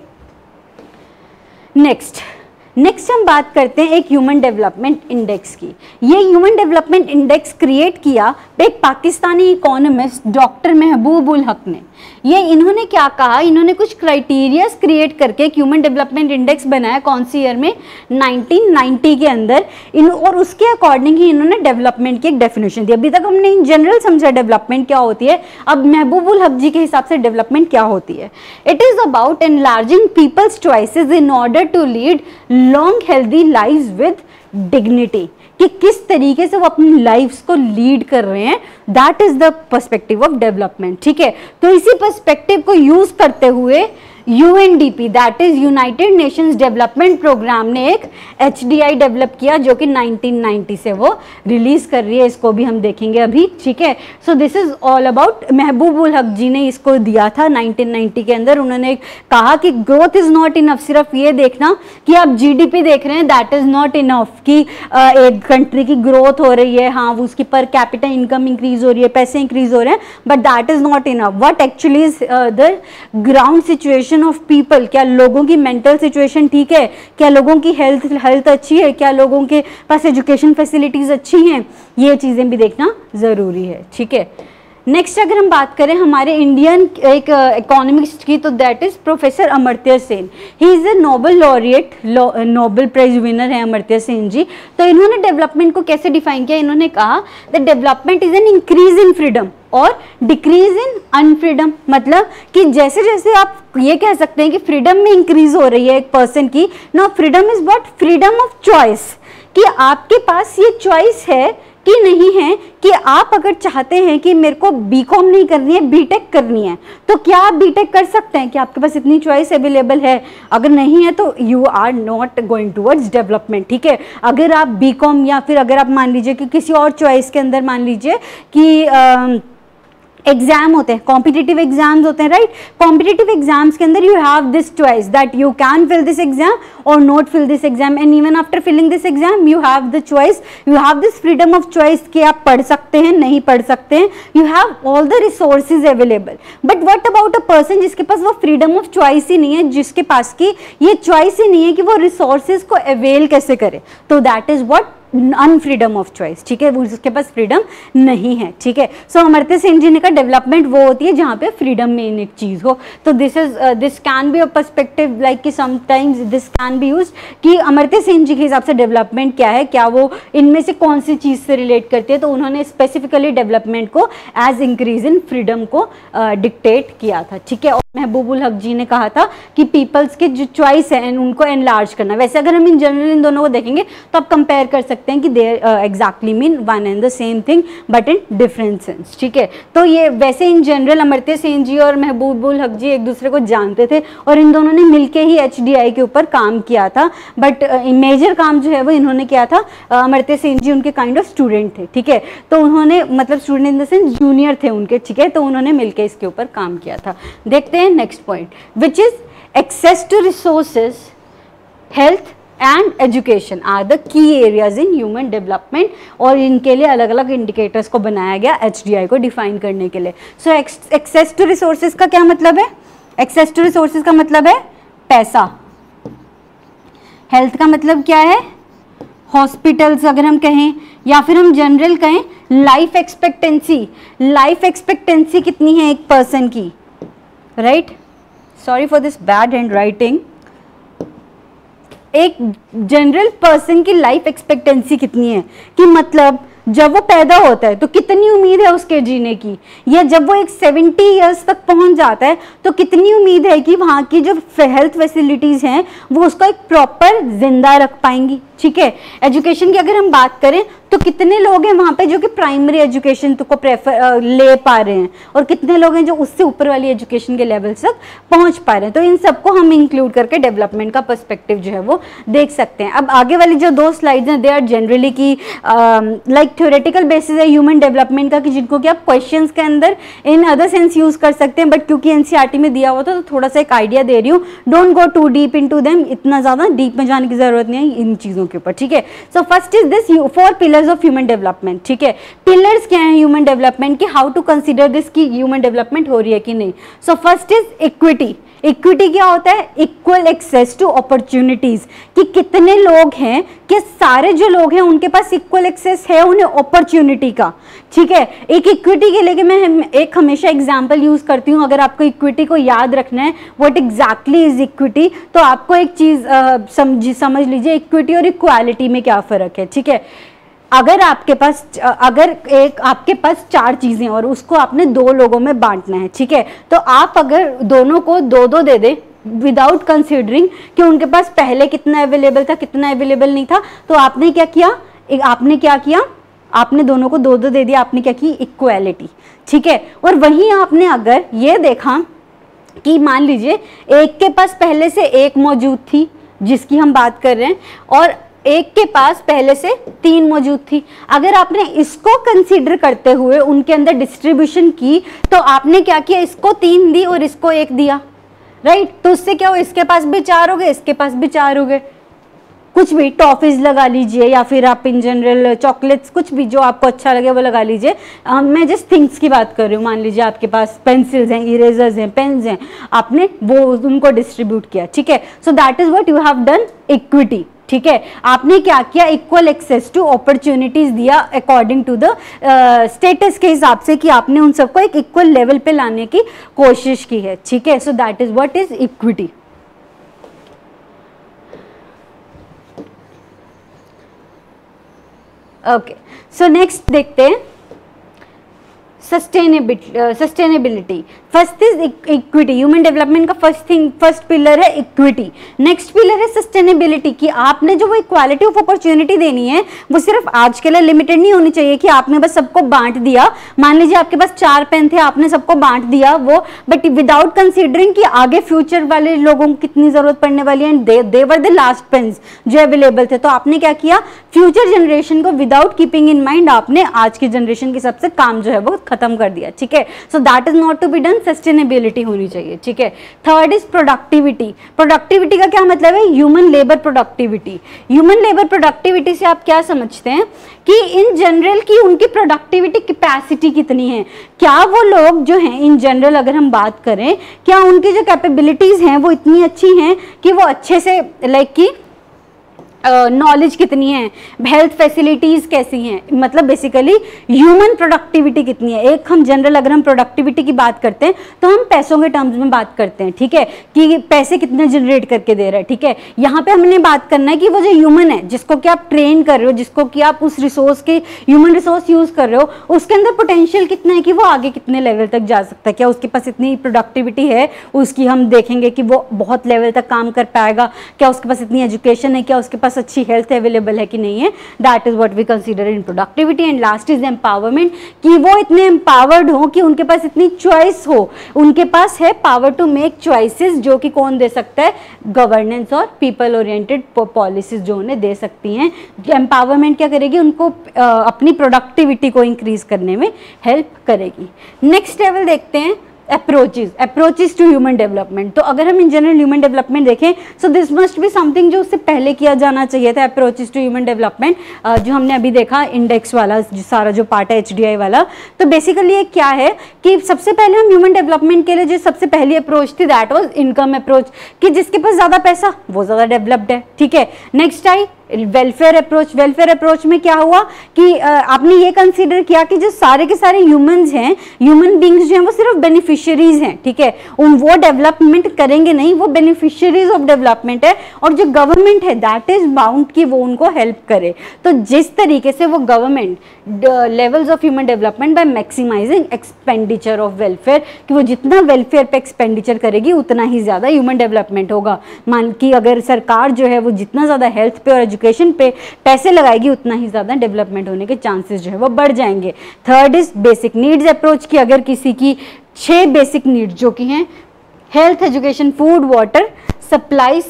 नेक्स्ट हम बात करते हैं एक ह्यूमन डेवलपमेंट इंडेक्स की। ये ह्यूमन डेवलपमेंट इंडेक्स क्रिएट किया एक पाकिस्तानी इकोनॉमिस्ट डॉक्टर महबूब उल हक ने। ये इन्होंने क्या कहा, इन्होंने कुछ क्राइटेरियाज क्रिएट करके एक ह्यूमन डेवलपमेंट इंडेक्स बनाया, कौन सी ईयर में, 1990 के अंदर। और उसके अकॉर्डिंग ही इन्होंने डेवलपमेंट की एक डेफिनेशन दी। अभी तक हमने इन जनरल समझा डेवलपमेंट क्या होती है, अब महबूब उल हक जी के हिसाब से डेवलपमेंट क्या होती है। It is about enlarging people's choices in order to lead long healthy lives with dignity, कि किस तरीके से वो अपनी लाइफ्स को लीड कर रहे हैं, that is the perspective of development, ठीक है। तो इसी पर्सपेक्टिव को यूज करते हुए UNDP that is United Nations Development Programme ने एक HDI डेवलप किया जो कि 1990 से वो रिलीज कर रही है, इसको भी हम देखेंगे अभी, ठीक है। So this is all about, महबूब उल हक जी ने इसको दिया था 1990 के अंदर। उन्होंने कहा कि ग्रोथ इज नॉट इनफ, सिर्फ ये देखना कि आप GDP देख रहे हैं दैट इज नॉट इनफ, कि एक कंट्री की ग्रोथ हो रही है, हाँ उसकी पर कैपिटा इनकम इंक्रीज हो रही है, पैसे इंक्रीज हो रहे हैं, but that is not enough. What actually is the ground situation of people, क्या लोगों की मेंटल सिचुएशन ठीक है, क्या लोगों की हेल्थ अच्छी है, क्या लोगों के पास एजुकेशन फैसिलिटीज अच्छी हैं, ये चीजें भी देखना जरूरी है, ठीक है। नेक्स्ट अगर हम बात करें हमारे इंडियन एक इकोनॉमिस्ट की, तो that is professor Amartya Sen. He is a Nobel laureate, Nobel prize winner है अमर्त्य सेन जी। तो इन्होंने डेवलपमेंट को कैसे डिफाइन किया, इन्होंने कहा that development is an increase in freedom और डिक्रीज इन अनफ्रीडम। मतलब कि जैसे जैसे आप ये कह सकते हैं कि फ्रीडम में इंक्रीज हो रही है एक पर्सन की, no freedom is what, freedom of choice, कि आपके पास ये चॉइस है कि नहीं है कि आप अगर चाहते हैं कि मेरे को बीकॉम नहीं करनी है, बीटेक करनी है, तो क्या आप बीटेक कर सकते हैं, कि आपके पास इतनी चॉइस अवेलेबल है। अगर नहीं है तो you are not going towards development, ठीक है। अगर आप बीकॉम या फिर अगर आप मान लीजिए कि किसी और चॉइस के अंदर मान लीजिए कि एग्जाम होते हैं, कॉम्पिटिटिव एग्जाम्स होते हैं, राइट। कॉम्पिटिटिव एग्जाम्स के अंदर you have this choice that you can fill this exam और not fill this exam, and even after filling this exam you have the choice, you have this freedom of choice कि आप पढ़ सकते हैं, नहीं पढ़ सकते हैं, you have all the resources available. But what about a person जिसके पास वो फ्रीडम ऑफ चॉइस ही नहीं है, जिसके पास की ये चॉइस ही नहीं है कि वो रिसोर्सेज को अवेल कैसे करे, तो that is what, unfreedom of choice, ठीक है, उसके पास फ्रीडम नहीं है, ठीक है। सो अमर्त्य सेन जी ने कहा डेवलपमेंट वो होती है जहाँ पे फ्रीडम में एक चीज हो। तो this can be a perspective like कि sometimes this can be used कि अमर्त्य सेन जी के हिसाब से डेवलपमेंट क्या है, क्या वो इनमें से कौन सी चीज से रिलेट करती है। तो उन्होंने स्पेसिफिकली डेवलपमेंट को एज इंक्रीज इन फ्रीडम को डिक्टेट किया था, ठीक है। और महबूबुल हक जी ने कहा था कि पीपल्स के जो चॉइस है उनको एनलार्ज करना। वैसे अगर हम इन जनरल इन दोनों को देखेंगे तो आप कंपेयर कर सकते हैं कि दे exactly mean one and the same thing but in different sense, ठीक है। तो ये वैसे इन जनरल अमर्त्य सेन जी और महबूबुल हक जी एक दूसरे को जानते थे और इन दोनों ने मिलके ही HDI के ऊपर काम किया था, बट मेजर काम जो है वो इन्होंने किया था, अमर्त्य सेन जी उनके काइंड ऑफ स्टूडेंट थे, ठीक है। तो उन्होंने मतलब student in the sense junior थे उनके, ठीक है। तो उन्होंने मिलकर इसके ऊपर काम किया था। देखते हैं next point, which is access to resources, health and education are the key areas in human development. और इनके लिए अलग अलग इंडिकेटर्स को बनाया गया HDI को डिफाइन करने के लिए। सो एक्सेस टू रिसोर्सेज का क्या मतलब है, एक्सेस टू रिसोर्सेज का मतलब है पैसा। हेल्थ का मतलब क्या है, हॉस्पिटल्स अगर हम कहें, या फिर हम जनरल कहें लाइफ एक्सपेक्टेंसी। लाइफ एक्सपेक्टेंसी कितनी है एक पर्सन की, right. Sorry for this bad hand writing. एक जनरल पर्सन की लाइफ एक्सपेक्टेंसी कितनी है, कि मतलब जब वो पैदा होता है तो कितनी उम्मीद है उसके जीने की, या जब वो एक 70 इयर्स तक पहुंच जाता है तो कितनी उम्मीद है कि वहाँ की जो हेल्थ फैसिलिटीज़ हैं वो उसको एक प्रॉपर जिंदा रख पाएंगी, ठीक है। एजुकेशन की अगर हम बात करें तो कितने लोग हैं वहाँ पे जो कि प्राइमरी एजुकेशन को प्रेफर ले पा रहे हैं, और कितने लोग हैं जो उससे ऊपर वाली एजुकेशन के लेवल तक पहुँच पा रहे हैं। तो इन सबको हम इंक्लूड करके डेवलपमेंट का पर्सपेक्टिव जो है वो देख सकते हैं। अब आगे वाली जो 2 स्लाइड्स हैं दे आर जनरली की लाइक थ्योरेटिकल बेसिस है ह्यूमन डेवलपमेंट का, कि जिनको कि आप क्वेश्चंस के अंदर इन अदर सेंस यूज कर सकते हैं, बट क्योंकि NCERT में दिया हुआ था तो थोड़ा सा एक आइडिया दे रही हूँ। Don't go too deep into them, इतना ज्यादा डीप में जाने की जरूरत नहीं है इन चीजों के ऊपर, ठीक है। So first is this 4 pillars of human development, ठीक है। पिलर्स क्या है ह्यूमन डेवलपमेंट की, हाउ टू कंसिडर दिस की ह्यूमन डेवलपमेंट हो रही है कि नहीं। So first is equity. Equity क्या होता है, इक्वल एक्सेस टू अपॉर्चुनिटीज, कि कितने लोग हैं, कि सारे जो लोग हैं उनके पास इक्वल एक्सेस है उन्हें अपॉर्चुनिटी का, ठीक है। एक इक्विटी के लिए मैं एक हमेशा एग्जांपल यूज करती हूँ। अगर आपको इक्विटी को याद रखना है व्हाट एग्जैक्टली इज इक्विटी, तो आपको एक चीज समझ लीजिए इक्विटी और इक्वालिटी में क्या फर्क है, ठीक है। अगर आपके पास 4 चीजें और उसको आपने 2 लोगों में बांटना है, ठीक है। तो आप अगर दोनों को 2-2 दे दें विदाउट कंसिडरिंग कि उनके पास पहले कितना अवेलेबल था कितना अवेलेबल नहीं था, तो आपने क्या किया, आपने दोनों को 2-2 दे दिया, आपने क्या की, इक्वालिटी, ठीक है। और वहीं आपने अगर ये देखा कि मान लीजिए एक के पास पहले से 1 मौजूद थी जिसकी हम बात कर रहे हैं, और एक के पास पहले से 3 मौजूद थी, अगर आपने इसको कंसीडर करते हुए उनके अंदर डिस्ट्रीब्यूशन की तो आपने क्या किया, इसको 3 दी और इसको 1 दिया, राइट। तो उससे क्या हो, इसके पास भी 4 हो गए, इसके पास भी 4 हो गए। कुछ भी टॉफीज लगा लीजिए, या फिर आप इन जनरल चॉकलेट्स, कुछ भी जो आपको अच्छा लगे वो लगा लीजिए। मैं जस्ट थिंग्स की बात कर रही हूँ। मान लीजिए आपके पास पेंसिल्स हैं, इरेजर्स हैं, पेन्स हैं, आपने वो उनको डिस्ट्रीब्यूट किया, ठीक है। So that is what you have done, equity, ठीक है, आपने क्या किया, इक्वल एक्सेस टू अपॉर्चुनिटीज दिया अकॉर्डिंग टू द स्टेटस के हिसाब से, कि आपने उन सबको एक इक्वल लेवल पे लाने की कोशिश की है, ठीक है। So that is what is equity. Okay, so next देखते हैं sustainability. First is equity, human development का फर्स्ट पिलर है इक्विटी। नेक्स्ट पिलर है सस्टेनेबिलिटी, कि आपने जो वो इक्वालिटी ऑफ अपॉर्चुनिटी देनी है वो सिर्फ आज के लिए लिमिटेड नहीं होनी चाहिए कि आपने बस सबको बांट दिया। मान लीजिए आपके पास 4 पेन थे, आपने सबको बांट दिया वो, बट विदाउट कंसीडरिंग कि आगे फ्यूचर वाले लोगों को कितनी जरूरत पड़ने वाली है, and they were the last pens जो अवेलेबल थे। तो आपने क्या किया, फ्यूचर जनरेशन को विदाउट कीपिंग इन माइंड आपने आज की जनरेशन के सबसे काम जो है वो खत्म कर दिया, ठीक है। So that is not to be done, sustainability होनी चाहिए, ठीक है। Third is productivity. प्रोडक्टिविटी का क्या मतलब है, human labour productivity. Human labour productivity से आप क्या समझते हैं कि इन जनरल की उनकी प्रोडक्टिविटी कैपेसिटी कितनी है, क्या वो लोग जो हैं इन जनरल अगर हम बात करें, क्या उनकी जो कैपेबिलिटीज हैं वो इतनी अच्छी हैं कि वो अच्छे से लाइक की नॉलेज कितनी है, हेल्थ फैसिलिटीज कैसी हैं, मतलब बेसिकली ह्यूमन प्रोडक्टिविटी कितनी है। एक हम जनरल अगर हम प्रोडक्टिविटी की बात करते हैं तो हम पैसों के टर्म्स में बात करते हैं, ठीक है, कि पैसे कितने जनरेट करके दे रहे हैं, ठीक है। यहाँ पे हमने बात करना है कि वो जो ह्यूमन है जिसको कि आप ट्रेन कर रहे हो, जिसको कि आप उस रिसोर्स के ह्यूमन रिसोर्स यूज कर रहे हो, उसके अंदर पोटेंशियल कितना है कि वो आगे कितने लेवल तक जा सकता है, क्या उसके पास इतनी प्रोडक्टिविटी है, उसकी हम देखेंगे कि वो बहुत लेवल तक काम कर पाएगा, क्या उसके पास इतनी एजुकेशन है, क्या उसके पास अच्छी हेल्थ अवेलेबल है कि नहीं है। That is what we consider in productivity. And last is empowerment, कि वो इतने एम्पावर्ड हो कि उनके पास इतनी चॉइस हो, उनके पास है पावर टू मेक चॉइसेस, जो कि कौन दे सकता है, गवर्नेंस और पीपल ओरिएंटेड पॉलिसीज जो उन्हें दे सकती हैं। एम्पावरमेंट क्या करेगी, उनको अपनी प्रोडक्टिविटी को इंक्रीज करने में हेल्प करेगी। नेक्स्ट लेवल देखते हैं अप्रोचेस टू ह्यूमन डेवलपमेंट। तो अगर हम इन जनरल ह्यूमन डेवलपमेंट देखें, so this must be something जो उससे पहले किया जाना चाहिए था। अप्रोचेस टू ह्यूमन डेवलपमेंट जो हमने अभी देखा, इंडेक्स वाला जो सारा जो पार्ट है HDI वाला, तो बेसिकली ये क्या है कि सबसे पहले हम ह्यूमन डेवलपमेंट के लिए जो सबसे पहली अप्रोच थी दैट वाज इनकम अप्रोच, कि जिसके पास ज्यादा पैसा वो ज्यादा डेवलप्ड है, ठीक है। Next I welfare approach. Welfare approach में क्या हुआ कि आपने ये कंसीडर किया कि जो सारे के सारे ह्यूमंस हैं, ह्यूमन बींग्स जो हैं वो सिर्फ बेनिफिशियरीज हैं, ठीक है, वो डेवलपमेंट करेंगे नहीं, वो बेनिफिशियरीज ऑफ डेवलपमेंट है, और जो गवर्नमेंट है दैट इज बाउंड कि वो उनको हेल्प करे। तो जिस तरीके से वो government levels of human development by maximising expenditure of welfare, कि वो जितना वेलफेयर पे एक्सपेंडिचर करेगी उतना ही ज्यादा ह्यूमन डेवलपमेंट होगा। मान कि अगर सरकार जो है वो जितना ज्यादा हेल्थ पे और एजुकेशन पे पैसे लगाएगी उतना ही ज्यादा डेवलपमेंट होने के चांसेस जो है वो बढ़ जाएंगे। Third is basic needs approach, की अगर किसी की 6 बेसिक नीड्स जो कि हैं health, education, food, water supply,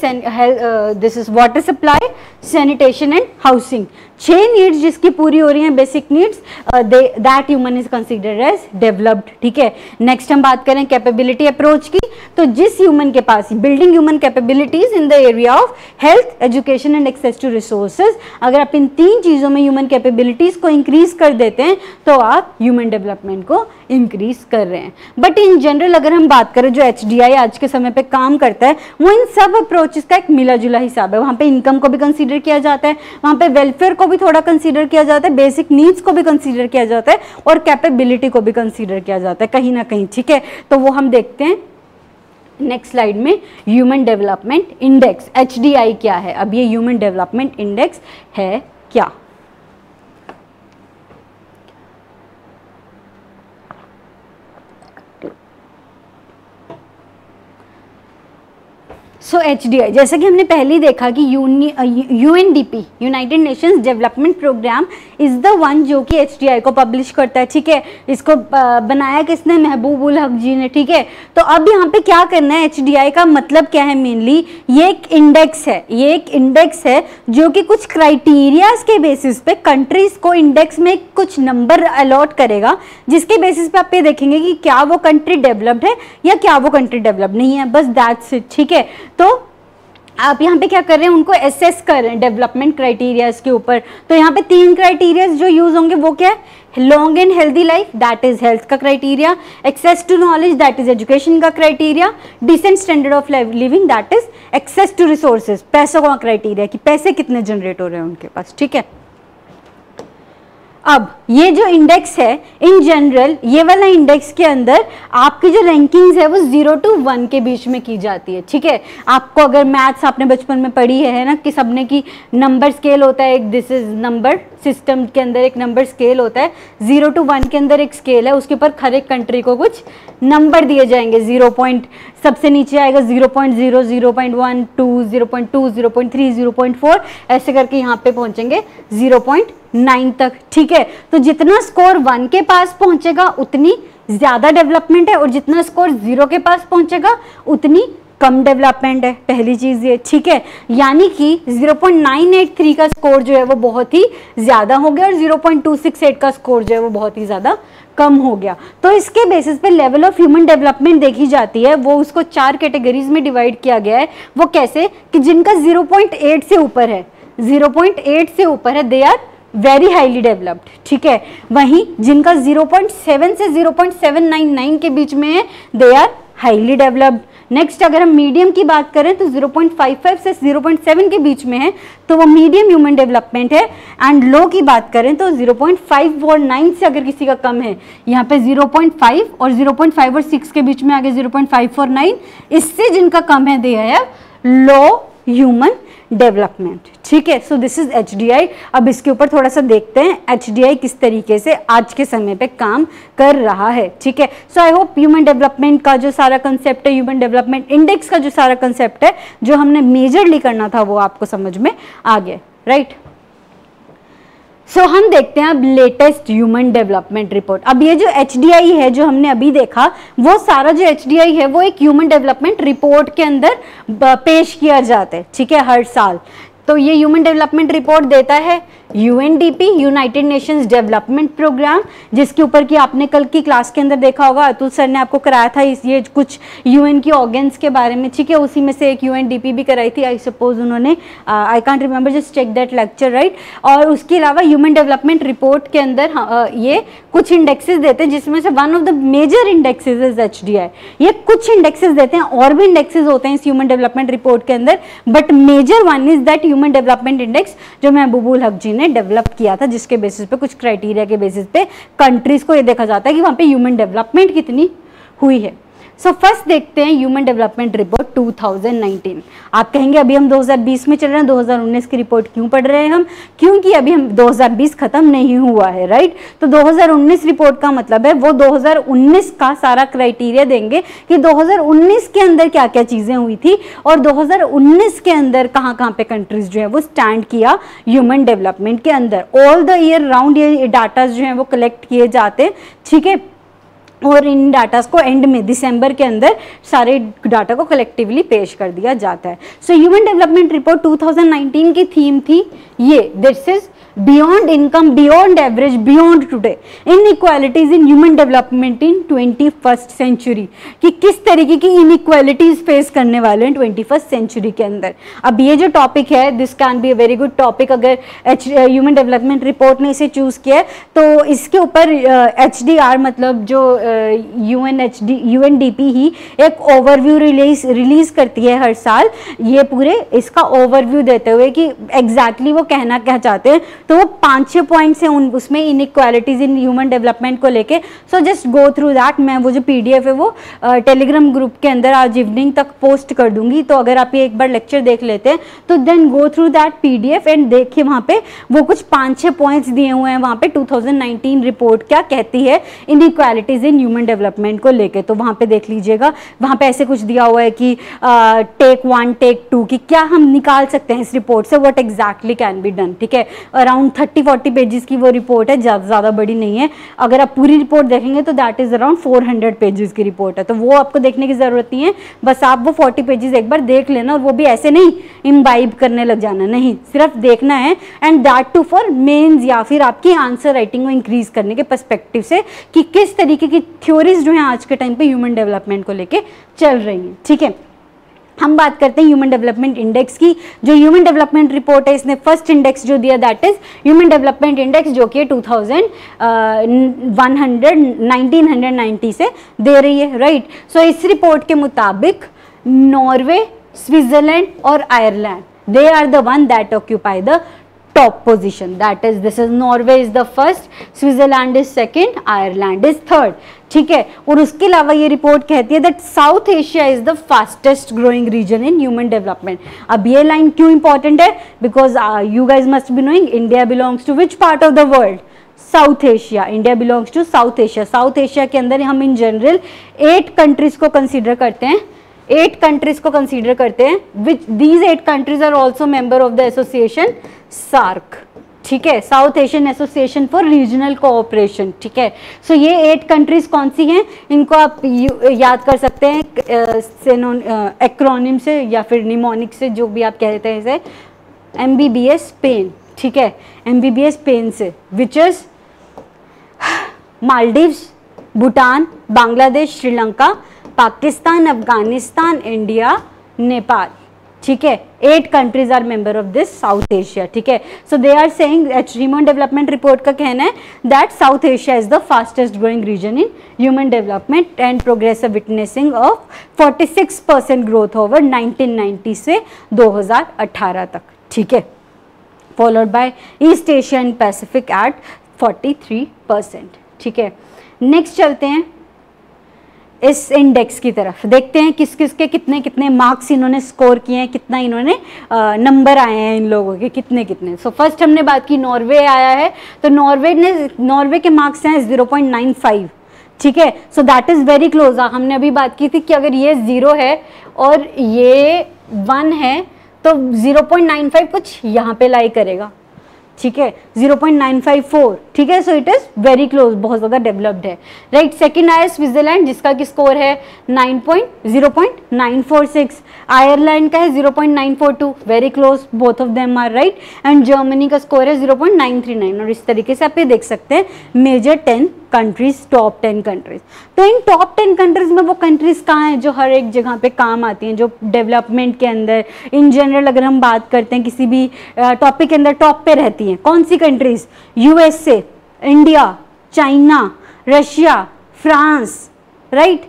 this is water supply, sanitation and housing, 6 needs जिसकी पूरी हो रही हैं, basic needs, that human is considered as developed, ठीक है। नेक्स्ट हम बात करें कैपेबिलिटी अप्रोच की, तो जिस ह्यूमन के पास building human capabilities in the area of health, education and access to resources, अगर आप इन 3 चीजों में ह्यूमन कैपेबिलिटीज को इंक्रीज कर देते हैं तो आप ह्यूमन डेवलपमेंट को इंक्रीज कर रहे हैं। बट इन जनरल अगर हम बात करें, जो HDI आज के समय पे काम करता है, वो इन सब अप्रोचेस का एक मिला जुला हिसाब है। वहां पे इनकम को भी कंसीडर किया जाता है, वहां पे वेलफेयर को भी थोड़ा कंसीडर किया जाता है, बेसिक नीड्स को भी कंसीडर किया जाता है, और कैपेबिलिटी को भी कंसीडर किया जाता है कहीं ना कहीं, ठीक है। तो वो हम देखते हैं नेक्स्ट स्लाइड में। ह्यूमन डेवलपमेंट इंडेक्स HDI क्या है, अब ये ह्यूमन डेवलपमेंट इंडेक्स है क्या। सो HDI जैसे कि हमने पहले ही देखा कि UNDP United Nations Development Programme is the one जो कि HDI को पब्लिश करता है, ठीक है। इसको बनाया किसने, महबूबुल हक जी ने, ठीक है। तो अब यहाँ पे क्या करना है, HDI का मतलब क्या है, मेनली ये एक इंडेक्स है, ये एक इंडेक्स है जो कि कुछ क्राइटेरियाज के बेसिस पे कंट्रीज को इंडेक्स में कुछ नंबर अलॉट करेगा, जिसके बेसिस पे आप ये देखेंगे कि क्या वो कंट्री डेवलप्ड है या क्या वो कंट्री डेवलप्ड नहीं है, बस दैट्स इट, ठीक है। तो आप यहाँ पे क्या कर रहे हैं, उनको एसेस कर रहे हैं डेवलपमेंट क्राइटेरियाज के ऊपर। तो यहाँ पे 3 क्राइटेरियाज जो यूज होंगे वो क्या है, long and healthy life, that is health का criteria, access to knowledge, that is education का criteria, decent standard of living, that is access to resources, पैसों का क्राइटेरिया कि पैसे कितने जनरेट हो रहे हैं उनके पास, ठीक है। अब ये जो इंडेक्स है इन जनरल, ये वाला इंडेक्स के अंदर आपकी जो रैंकिंग्स है वो 0 to 1 के बीच में की जाती है, ठीक है। आपको अगर मैथ्स आपने बचपन में पढ़ी है ना कि सबने की नंबर स्केल होता है एक, दिस इज नंबर सिस्टम के अंदर एक नंबर स्केल होता है, 0 to 1 के अंदर एक स्केल है, उसके ऊपर हर एक कंट्री को कुछ नंबर दिए जाएंगे, 0 पॉइंट सबसे नीचे आएगा 0.0, 0.1, 2, 0.2, 0.3, 0.4, ऐसे करके यहाँ पे पहुंचेंगे 0.9 तक, ठीक है। तो जितना स्कोर 1 के पास पहुंचेगा उतनी ज्यादा डेवलपमेंट है, और जितना स्कोर 0 के पास पहुंचेगा उतनी कम डेवलपमेंट है, पहली चीज ये, ठीक है। यानी कि 0.983 का स्कोर जो है वो बहुत ही ज्यादा हो गया और 0.268 का स्कोर जो है वो बहुत ही ज्यादा कम हो गया। तो इसके बेसिस पे लेवल ऑफ ह्यूमन डेवलपमेंट देखी जाती है, वो उसको 4 कैटेगरीज में डिवाइड किया गया है। वो कैसे कि जिनका 0.8 से ऊपर है, 0.8 से ऊपर है, they are very highly developed, ठीक है। वहीं जिनका 0.7 से 0.799 के बीच में है, they are highly developed. Next अगर हम मीडियम की बात करें तो 0.55 से 0.7 के बीच में है, तो वो मीडियम ह्यूमन डेवलपमेंट है। एंड लो की बात करें तो 0.549 से अगर किसी का कम है, यहाँ पे 0.5 और 0.5 और 6 के बीच में आगे 0.549, इससे जिनका कम है दे है लो ह्यूमन डेवलपमेंट, ठीक है। So this is HDI। अब इसके ऊपर थोड़ा सा देखते हैं HDI किस तरीके से आज के समय पे काम कर रहा है, ठीक है। सो आई होप ह्यूमन डेवलपमेंट का जो सारा कंसेप्ट है, ह्यूमन डेवलपमेंट इंडेक्स का जो सारा कंसेप्ट है, जो हमने मेजरली करना था वो आपको समझ में आ गया, राइट। सो हम देखते हैं अब लेटेस्ट ह्यूमन डेवलपमेंट रिपोर्ट। अब ये जो HDI है जो हमने अभी देखा, वो सारा जो HDI है वो एक ह्यूमन डेवलपमेंट रिपोर्ट के अंदर पेश किया जाता है, ठीक है, हर साल। तो ये ह्यूमन डेवलपमेंट रिपोर्ट देता है UNDP, United Nations Development Programme, जिसके ऊपर कि आपने कल की क्लास के अंदर देखा होगा, अतुल सर ने आपको कराया था ये कुछ UN की ऑर्गन्स के बारे में, ठीक है। उसी में से एक UNDP भी कराई थी, आई सपोज उन्होंने, I can't remember, just check that lecture, right. और उसके अलावा ह्यूमन डेवलपमेंट रिपोर्ट के अंदर ये कुछ इंडेक्सेस देते हैं, जिसमें से one of the major indexes is HDI। ये कुछ इंडेक्सेस देते हैं, और भी इंडेक्सेस होते हैं इस ह्यूमन डेवलपमेंट रिपोर्ट के अंदर, but major one is that human development index, जो महबूबुल हक जी ने डेवलप किया था, जिसके बेसिस पे कुछ क्राइटेरिया के बेसिस पे कंट्रीज को ये देखा जाता है कि वहां पे ह्यूमन डेवलपमेंट कितनी हुई है। सो फर्स्ट देखते हैं ह्यूमन डेवलपमेंट रिपोर्ट 2019। आप कहेंगे अभी हम 2020 में चल रहे हैं, 2019 की रिपोर्ट क्यों पढ़ रहे हैं हम? क्योंकि अभी हम 2020 खत्म नहीं हुआ है, राइट। तो 2019 रिपोर्ट का मतलब है वो 2019 का सारा क्राइटेरिया देंगे कि 2019 के अंदर क्या क्या चीजें हुई थी और 2019 के अंदर कहाँ कहाँ पे कंट्रीज जो है वो स्टैंड किया ह्यूमन डेवलपमेंट के अंदर। ऑल द ईयर राउंड ये डाटा जो है वो कलेक्ट किए जाते हैं, ठीक है। और इन डाटास को एंड में दिसंबर के अंदर सारे डाटा को कलेक्टिवली पेश कर दिया जाता है। सो ह्यूमन डेवलपमेंट रिपोर्ट 2019 की थीम थी ये, this is beyond income, beyond average, beyond today, inequalities in human development in 21st century, कि किस तरीके की इनइक्वालिटीज फेस करने वाले हैं 21st सेंचुरी के अंदर। अब ये जो टॉपिक है, this can be a very good topic. अगर ह्यूमन डेवलपमेंट रिपोर्ट ने इसे चूज किया है तो इसके ऊपर HDR मतलब जो UNDP ही एक ओवरव्यू रिलीज करती है हर साल, ये पूरे इसका ओवरव्यू देते हुए कि एग्जैक्टली वो कहना क्या चाहते हैं। तो वो 5-6 पॉइंट्स हैं उसमें इनइक्वालिटीज इन ह्यूमन डेवलपमेंट को लेके। सो जस्ट गो थ्रू दैट। मैं वो जो PDF है वो टेलीग्राम ग्रुप के अंदर आज इवनिंग तक पोस्ट कर दूंगी, तो अगर आप ये एक बार लेक्चर देख लेते हैं तो then go through that PDF and देखिए वहाँ पे वो कुछ 5-6 पॉइंट्स दिए हुए हैं वहाँ पे 2019 रिपोर्ट क्या कहती है इनइक्वालिटीज इन ह्यूमन डेवलपमेंट को लेके। तो वहाँ पे देख लीजिएगा, वहाँ पे ऐसे कुछ दिया हुआ है कि टेक 1 टेक 2 की क्या हम निकाल सकते हैं इस रिपोर्ट से, what exactly can be done, ठीक है। अराउंड 30-40 पेजेस की वो रिपोर्ट है, ज़्यादा बड़ी नहीं है। अगर आप पूरी रिपोर्ट देखेंगे तो दैट इज अराउंड 400 पेजेस की रिपोर्ट है, तो वो आपको देखने की जरूरत नहीं है, बस आप वो 40 पेजेस एक बार देख लेना, और वो भी ऐसे नहीं इम्बाइब करने लग जाना, नहीं, सिर्फ देखना है। And that too for mains या फिर आपकी आंसर राइटिंग को इंक्रीज करने के पर्सपेक्टिव से कि किस तरीके की थ्योरीज जो है आज के टाइम पे ह्यूमन डेवलपमेंट को लेके चल रही हैं, ठीक है। हम बात करते हैं ह्यूमन डेवलपमेंट इंडेक्स की। जो ह्यूमन डेवलपमेंट रिपोर्ट है, इसने फर्स्ट इंडेक्स जो दिया that is human development index, जो कि 1990 से दे रही है, राइट। सो इस रिपोर्ट के मुताबिक नॉर्वे, स्विट्जरलैंड और Ireland, they are the one that occupy the top position, that is this is Norway is the first, Switzerland is second, Ireland is third, ठीक है। और उसके अलावा ये रिपोर्ट कहती है that South Asia is the fastest growing region in human development। अब ये लाइन क्यों इंपॉर्टेंट है, because you guys must be knowing India belongs to which part of the world, South Asia. India belongs to South Asia. South Asia के अंदर हम इन जनरल 8 कंट्रीज को कंसीडर करते हैं, 8 कंट्रीज को कंसीडर करते हैं, which these 8 countries are also member of the association SAARC, ठीक है, South Asian Association for Regional Cooperation, ठीक है। सो ये 8 कंट्रीज कौन सी हैं, इनको आप याद कर सकते हैं एक्रोनिम से या फिर निमोनिक से, जो भी आप कहते हैं इसे, MBBS स्पेन, ठीक है, MBBS स्पेन से, which is Maldives, Bhutan, Bangladesh, Sri Lanka, Pakistan, Afghanistan, India, Nepal, ठीक है। 8 countries are member of this South Asia, ठीक है। So they are saying, human development report का कहना है that South Asia is the fastest growing region in human development and progressive witnessing of 46% growth over 1990 से 2018 तक, ठीक है, followed by East Asia and Pacific at 43%, ठीक है। नेक्स्ट चलते हैं इस इंडेक्स की तरफ, देखते हैं किस किस के कितने कितने मार्क्स इन्होंने स्कोर किए हैं, कितना इन्होंने नंबर आए हैं इन लोगों के कितने कितने। सो फर्स्ट हमने बात की नॉर्वे आया है, तो नॉर्वे के मार्क्स हैं 0.95, ठीक है। So that is very close. हमने अभी बात की थी कि अगर ये 0 है और ये 1 है तो 0.95 कुछ यहाँ पे लाई करेगा, ठीक है, 0.954, ठीक है। So it is very close, बहुत ज़्यादा डेवलप्ड है, राइट। सेकंड आया स्विट्जरलैंड, जिसका की स्कोर है 0.946, आयरलैंड का है 0.942, very close, both of them are right, and Germany का स्कोर है 0.939। और इस तरीके से आप ये देख सकते हैं मेजर 10 कंट्रीज, टॉप 10 कंट्रीज। तो इन टॉप 10 कंट्रीज में वो कंट्रीज कहाँ हैं जो हर एक जगह पे काम आती हैं, जो डेवलपमेंट के अंदर इन जनरल अगर हम बात करते हैं किसी भी टॉपिक के अंदर टॉप पे रहती हैं, कौन सी countries, USA, India, China, Russia, France, right.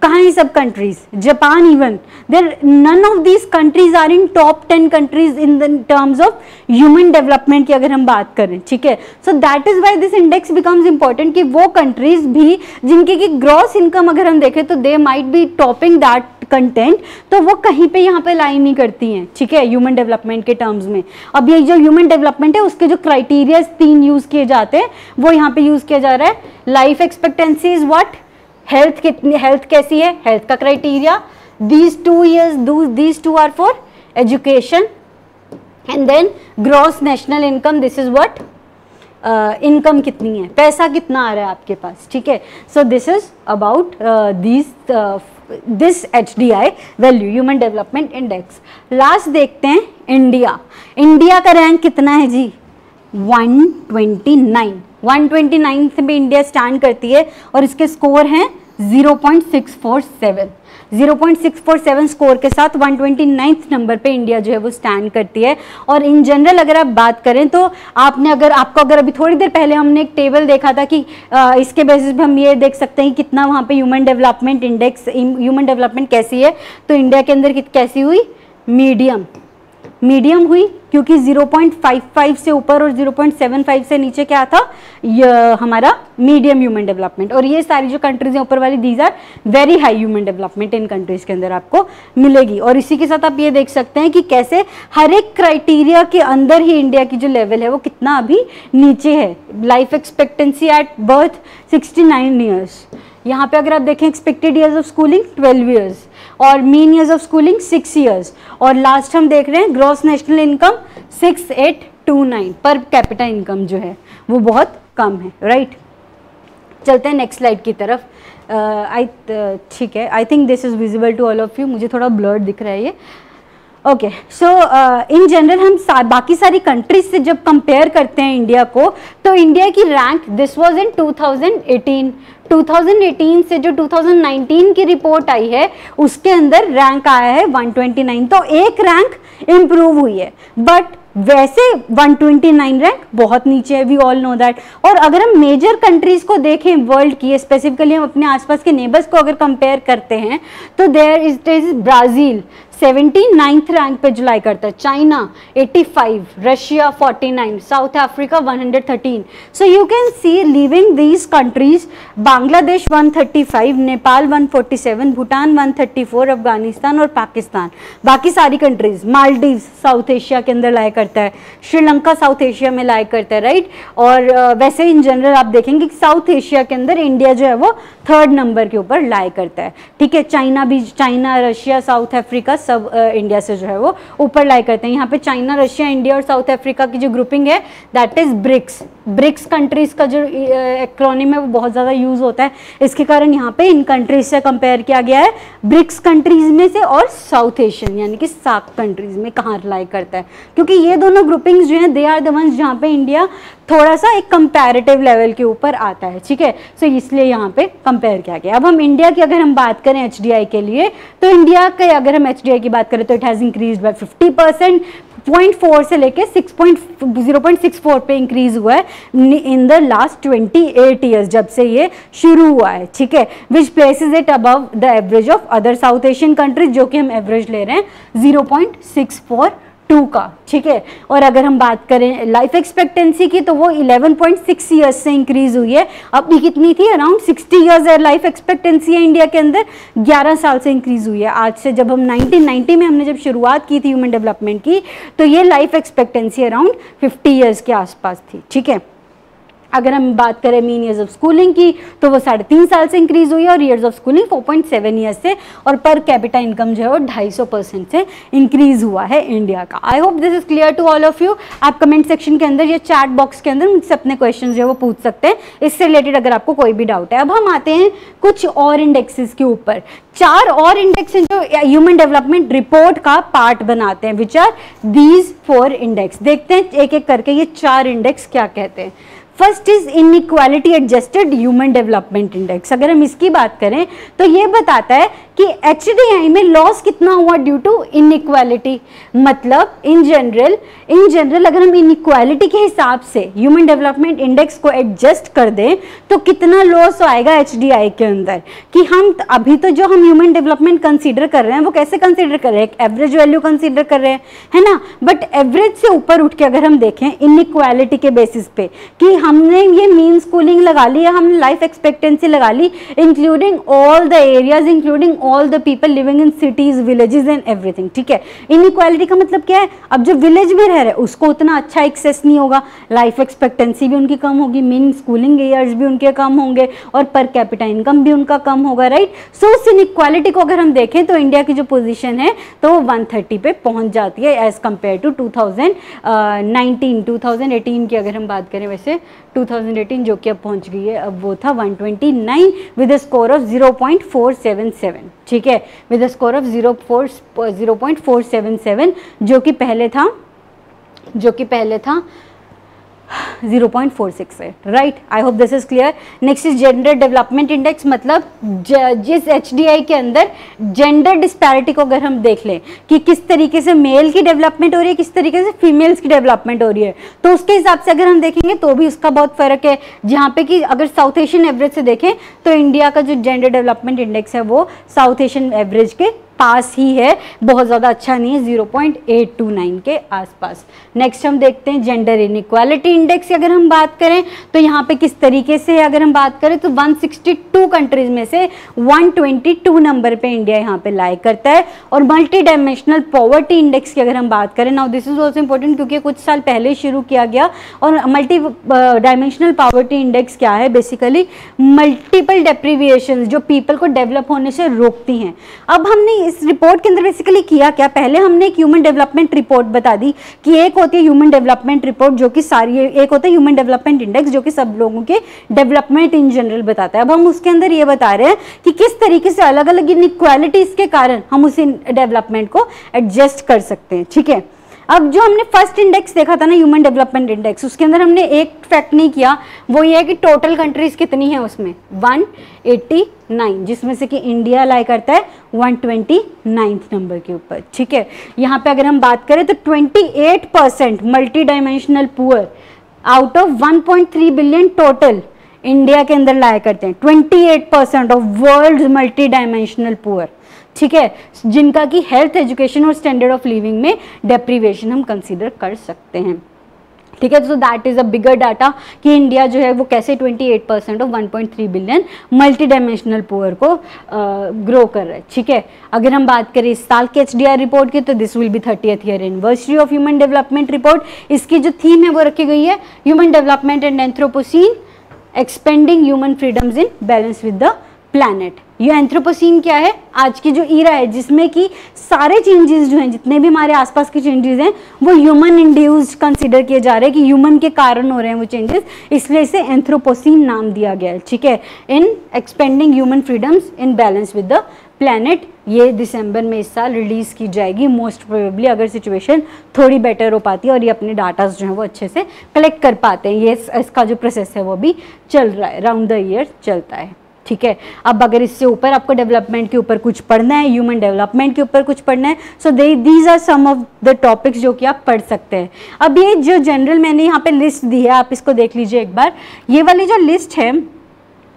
कहाँ ये सब countries, Japan, even there none of these countries are in top 10 countries in the terms of human development की अगर हम बात करें, ठीक है। So that is why this index becomes important, कि वो कंट्रीज भी जिनकी की ग्रॉस इनकम अगर हम देखें तो they might be topping that content, तो वो कहीं पे यहाँ पे लाइन नहीं करती हैं, ठीक है, ह्यूमन डेवलपमेंट के टर्म्स में। अब ये जो ह्यूमन डेवलपमेंट है उसके जो क्राइटेरिया 3 यूज किए जाते हैं वो यहाँ पे यूज किया जा रहा है। Life expectancy is what, health कितनी, हेल्थ कैसी है, हेल्थ का criteria, these 2 are for education, and then gross national income, this is what, income कितनी है, पैसा कितना आ रहा है आपके पास, ठीक है। So this is about this HDI value, human development index. Last देखते हैं इंडिया। इंडिया का रैंक कितना है जी, 129 पे इंडिया स्टैंड करती है और इसके स्कोर हैं 0.647। 0.647 स्कोर के साथ 129 नंबर पे इंडिया जो है वो स्टैंड करती है। और इन जनरल अगर आप बात करें तो आपको अगर अभी थोड़ी देर पहले हमने एक टेबल देखा था कि इसके बेसिस पे हम ये देख सकते हैं कितना वहाँ पे human development index, human development कैसी है, तो इंडिया के अंदर कैसी हुई, मीडियम हुई, क्योंकि 0.55 से ऊपर और 0.75 से नीचे क्या था, हमारा मीडियम ह्यूमन डेवलपमेंट। और ये सारी जो कंट्रीज हैं ऊपर वाली, these are very high human development in countries के अंदर आपको मिलेगी। और इसी के साथ आप ये देख सकते हैं कि कैसे हर एक क्राइटेरिया के अंदर ही इंडिया की जो लेवल है वो कितना अभी नीचे है। Life expectancy at birth 69 years, यहाँ पे अगर आप देखें expected years of schooling 12 years और mean years of schooling 6 years. और लास्ट हम देख रहे हैं gross national income 6829 per capita income जो है वो बहुत कम है, राइट। चलते हैं नेक्स्ट स्लाइड की तरफ। ठीक है, I think this is visible to all of you, मुझे थोड़ा ब्लर्ड दिख रहा है ये। ओके, सो इन जनरल हम बाकी सारी कंट्रीज से जब कंपेयर करते हैं इंडिया को, तो इंडिया की रैंक, दिस वाज इन 2018 से जो 2019 की रिपोर्ट आई है उसके अंदर रैंक आया है 129, तो एक रैंक इम्प्रूव हुई है, बट वैसे 129 रैंक बहुत नीचे है, वी ऑल नो दैट। और अगर हम मेजर कंट्रीज को देखें वर्ल्ड की, स्पेसिफिकली हम अपने आसपास के नेबर्स को अगर कंपेयर करते हैं, तो there is Brazil 79th rank पे जुलाई करता है, China 85, Russia 49, south Africa 113। So you can see living these countries, Bangladesh 135, Nepal 147, Bhutan 134, Afghanistan और पाकिस्तान, बाकी सारी कंट्रीज, मालदीव साउथ एशिया के अंदर लाया करता है, श्रीलंका साउथ एशिया में लाया करता है, राइट। और वैसे इन जनरल आप देखेंगे कि साउथ एशिया के अंदर इंडिया जो है वो 3rd नंबर के ऊपर लाया करता है, ठीक है। चाइना, रशिया, साउथ अफ्रीका सब इंडिया से जो है वो ऊपर लाई करते हैं। यहाँ पे चाइना, रशिया, इंडिया और साउथ अफ्रीका की जो ग्रुपिंग है दैट इज ब्रिक्स कंट्रीज का जो एक्रोनिम है वो बहुत ज़्यादा यूज होता है, इसके कारण यहाँ पे इन कंट्रीज से कंपेयर किया गया है, ब्रिक्स कंट्रीज में से और साउथ एशियन यानी कि सार्क कंट्रीज में कहाँ लाई करता है, क्योंकि ये दोनों ग्रुपिंग्स जो हैं दे आर द वंस जहाँ पे इंडिया थोड़ा सा एक कंपैरेटिव लेवल के ऊपर आता है, ठीक है। सो इसलिए यहाँ पे कंपेयर किया गया। अब हम इंडिया की अगर हम बात करें एचडीआई के लिए, तो इंडिया के अगर हम एचडीआई की बात करें तो इट हैज़ इंक्रीज बाय 50%, 0.4 से लेके 0.64 पे इंक्रीज हुआ है इन द लास्ट 28 ईयर्स, जब से ये शुरू हुआ है, ठीक है। Which places it above the average of other South Asian countries, जो कि हम एवरेज ले रहे हैं 0.642 का, ठीक है। और अगर हम बात करें लाइफ एक्सपेक्टेंसी की, तो वो 11.6 ईयर्स से इंक्रीज हुई है, अभी कितनी थी, अराउंड 60 ईयर्स है लाइफ एक्सपेक्टेंसी है इंडिया के अंदर, 11 साल से इंक्रीज हुई है। आज से जब हम 1990 में हमने जब शुरुआत की थी ह्यूमन डेवलपमेंट की, तो ये लाइफ एक्सपेक्टेंसी अराउंड 50 ईयर्स के आसपास थी, ठीक है। अगर हम बात करें मीन ईयर्स ऑफ स्कूलिंग की, तो वो 3.5 साल से इंक्रीज हुई है, और ईयर्स ऑफ स्कूलिंग 4.7 ईयर्स से, और पर कैपिटा इनकम जो है वो 250% से इंक्रीज हुआ है इंडिया का। I hope this is clear to all of you. आप कमेंट सेक्शन के अंदर या चैट बॉक्स के अंदर मुझसे अपने क्वेश्चन जो है वो पूछ सकते हैं, इससे रिलेटेड अगर आपको कोई भी डाउट है। अब हम आते हैं कुछ और इंडेक्सेस के ऊपर, 4 और इंडेक्स जो ह्यूमन डेवलपमेंट रिपोर्ट का पार्ट बनाते हैं, विच आर दीज 4 इंडेक्स। देखते हैं एक एक करके ये 4 इंडेक्स क्या कहते हैं। First is inequality adjusted human development index. अगर हम इसकी बात करें तो ये बताता है कि एचडीआई में लॉस कितना हुआ ड्यू टू इनइक्वालिटी, मतलब इन जनरल अगर हम इनइक्वालिटी के हिसाब से ह्यूमन डेवलपमेंट इंडेक्स को एडजस्ट कर दें तो कितना लॉस आएगा एचडीआई के अंदर, कि हम अभी तो जो हम ह्यूमन डेवलपमेंट कंसीडर कर रहे हैं वो कैसे कंसीडर कर रहे हैं, एक एवरेज वैल्यू कंसीडर कर रहे हैं, है ना। बट एवरेज से ऊपर उठ के अगर हम देखें इनइक्वालिटी के बेसिस पे, कि हमने ये मीन स्कूलिंग लगा ली या हमने लाइफ एक्सपेक्टेंसी लगा ली, including all the areas, including all the people living in cities, villages and everything, ठीक है। इनइक्वालिटी का मतलब क्या है, अब जो विलेज में रह रहे हैं उसको उतना अच्छा एक्सेस नहीं होगा, लाइफ एक्सपेक्टेंसी भी उनकी कम होगी, मीन स्कूलिंग ईयर्स भी उनके कम होंगे, और पर कैपिटा इनकम भी उनका कम होगा, राइट। सो उस इनइक्वालिटी को अगर हम देखें तो इंडिया की जो पोजीशन है तो 130 पे पहुंच जाती है एज कंपेयर टू 2018 की अगर हम बात करें, वैसे 2018 जो कि अब पहुंच गई है, अब वो था 129 विद अ स्कोर ऑफ 0.477, ठीक है, विद अ स्कोर ऑफ 0.477, जो कि पहले था 0.46 है, right. I hope this is clear. Next is gender development index, मतलब जिस एचडीआई के अंदर जेंडर डिस्पैरिटी को अगर हम देख लें कि किस तरीके से मेल की डेवलपमेंट हो रही है, किस तरीके से फीमेल्स की डेवलपमेंट हो रही है, तो उसके हिसाब से अगर हम देखेंगे तो भी उसका बहुत फर्क है। जहाँ पे कि अगर साउथ एशियन एवरेज से देखें तो इंडिया का जो जेंडर डेवलपमेंट इंडेक्स है वो साउथ एशियन एवरेज के पास ही है, बहुत ज़्यादा अच्छा नहीं है, 0.829 के आसपास। नेक्स्ट हम देखते हैं जेंडर इनइक्वालिटी इंडेक्स की अगर हम बात करें तो यहाँ पे किस तरीके से अगर हम बात करें तो 162 कंट्रीज में से 122 नंबर पे इंडिया यहाँ पे लाई करता है। और मल्टी डायमेंशनल पॉवर्टी इंडेक्स की अगर हम बात करें, now this is also important क्योंकि कुछ साल पहले शुरू किया गया। और मल्टी डायमेंशनल पॉवर्टी इंडेक्स क्या है, बेसिकली मल्टीपल डेप्रिविएशन जो पीपल को डेवलप होने से रोकती हैं। अब हमने इस रिपोर्ट के अंदर बेसिकली किया क्या, पहले हमने एक ह्यूमन डेवलपमेंट रिपोर्ट बता दी कि एक होती है ह्यूमन डेवलपमेंट रिपोर्ट जो कि सारी, एक होता है ह्यूमन डेवलपमेंट इंडेक्स जो कि सब लोगों के डेवलपमेंट इन जनरल बताता है। अब हम उसके अंदर ये बता रहे हैं कि किस तरीके से अलग अलग इनइक्वालिटीज के कारण हम उस डेवलपमेंट को एडजस्ट कर सकते हैं। ठीक है, अब जो हमने फर्स्ट इंडेक्स देखा था ना ह्यूमन डेवलपमेंट इंडेक्स, उसके अंदर हमने एक फैक्ट नहीं किया, वो ये है कि टोटल कंट्रीज कितनी है उसमें 189, जिसमें से कि इंडिया लाई करता है 129 नंबर के ऊपर। ठीक है, यहाँ पे अगर हम बात करें तो 28% multi dimensional poor out of 1.3 billion total India के अंदर लाया करते हैं। 28% of world multi dimensional poor, ठीक है, जिनका कि हेल्थ, एजुकेशन और स्टैंडर्ड ऑफ लिविंग में डेप्रीवेशन हम कंसीडर कर सकते हैं। ठीक है, तो that is a bigger data कि इंडिया जो है वो कैसे 28% of 1.3 billion multi dimensional poor को ग्रो कर रहा है। ठीक है, अगर हम बात करें इस साल के HDR रिपोर्ट की, तो this will B 30th year anniversary of human development report. इसकी जो थीम है वो रखी गई है human development and anthropocene expanding human freedoms in balance with the planet. ये एंथ्रोपोसीन क्या है, आज की जो ईरा है जिसमें कि सारे चेंजेस जो हैं, जितने भी हमारे आसपास के चेंजेस हैं वो ह्यूमन इंड्यूस्ड कंसीडर किए जा रहे हैं कि ह्यूमन के कारण हो रहे हैं वो चेंजेस, इसलिए इसे एंथ्रोपोसीन नाम दिया गया है। ठीक है, in expanding human freedoms in balance with the planet. ये दिसंबर में इस साल रिलीज की जाएगी मोस्ट प्रोबेबली, अगर सिचुएशन थोड़ी बेटर हो पाती है और ये अपने डाटाज जो है वो अच्छे से कलेक्ट कर पाते हैं। ये इसका जो प्रोसेस है वो भी चल रहा है, राउंड द ईयर चलता है। ठीक है, अब अगर इससे ऊपर आपको डेवलपमेंट के ऊपर कुछ पढ़ना है, ह्यूमन डेवलपमेंट के ऊपर कुछ पढ़ना है, so these are some of the topics जो कि आप पढ़ सकते हैं। अब ये जो जनरल मैंने यहाँ पे लिस्ट दी है, आप इसको देख लीजिए एक बार। ये वाली जो लिस्ट है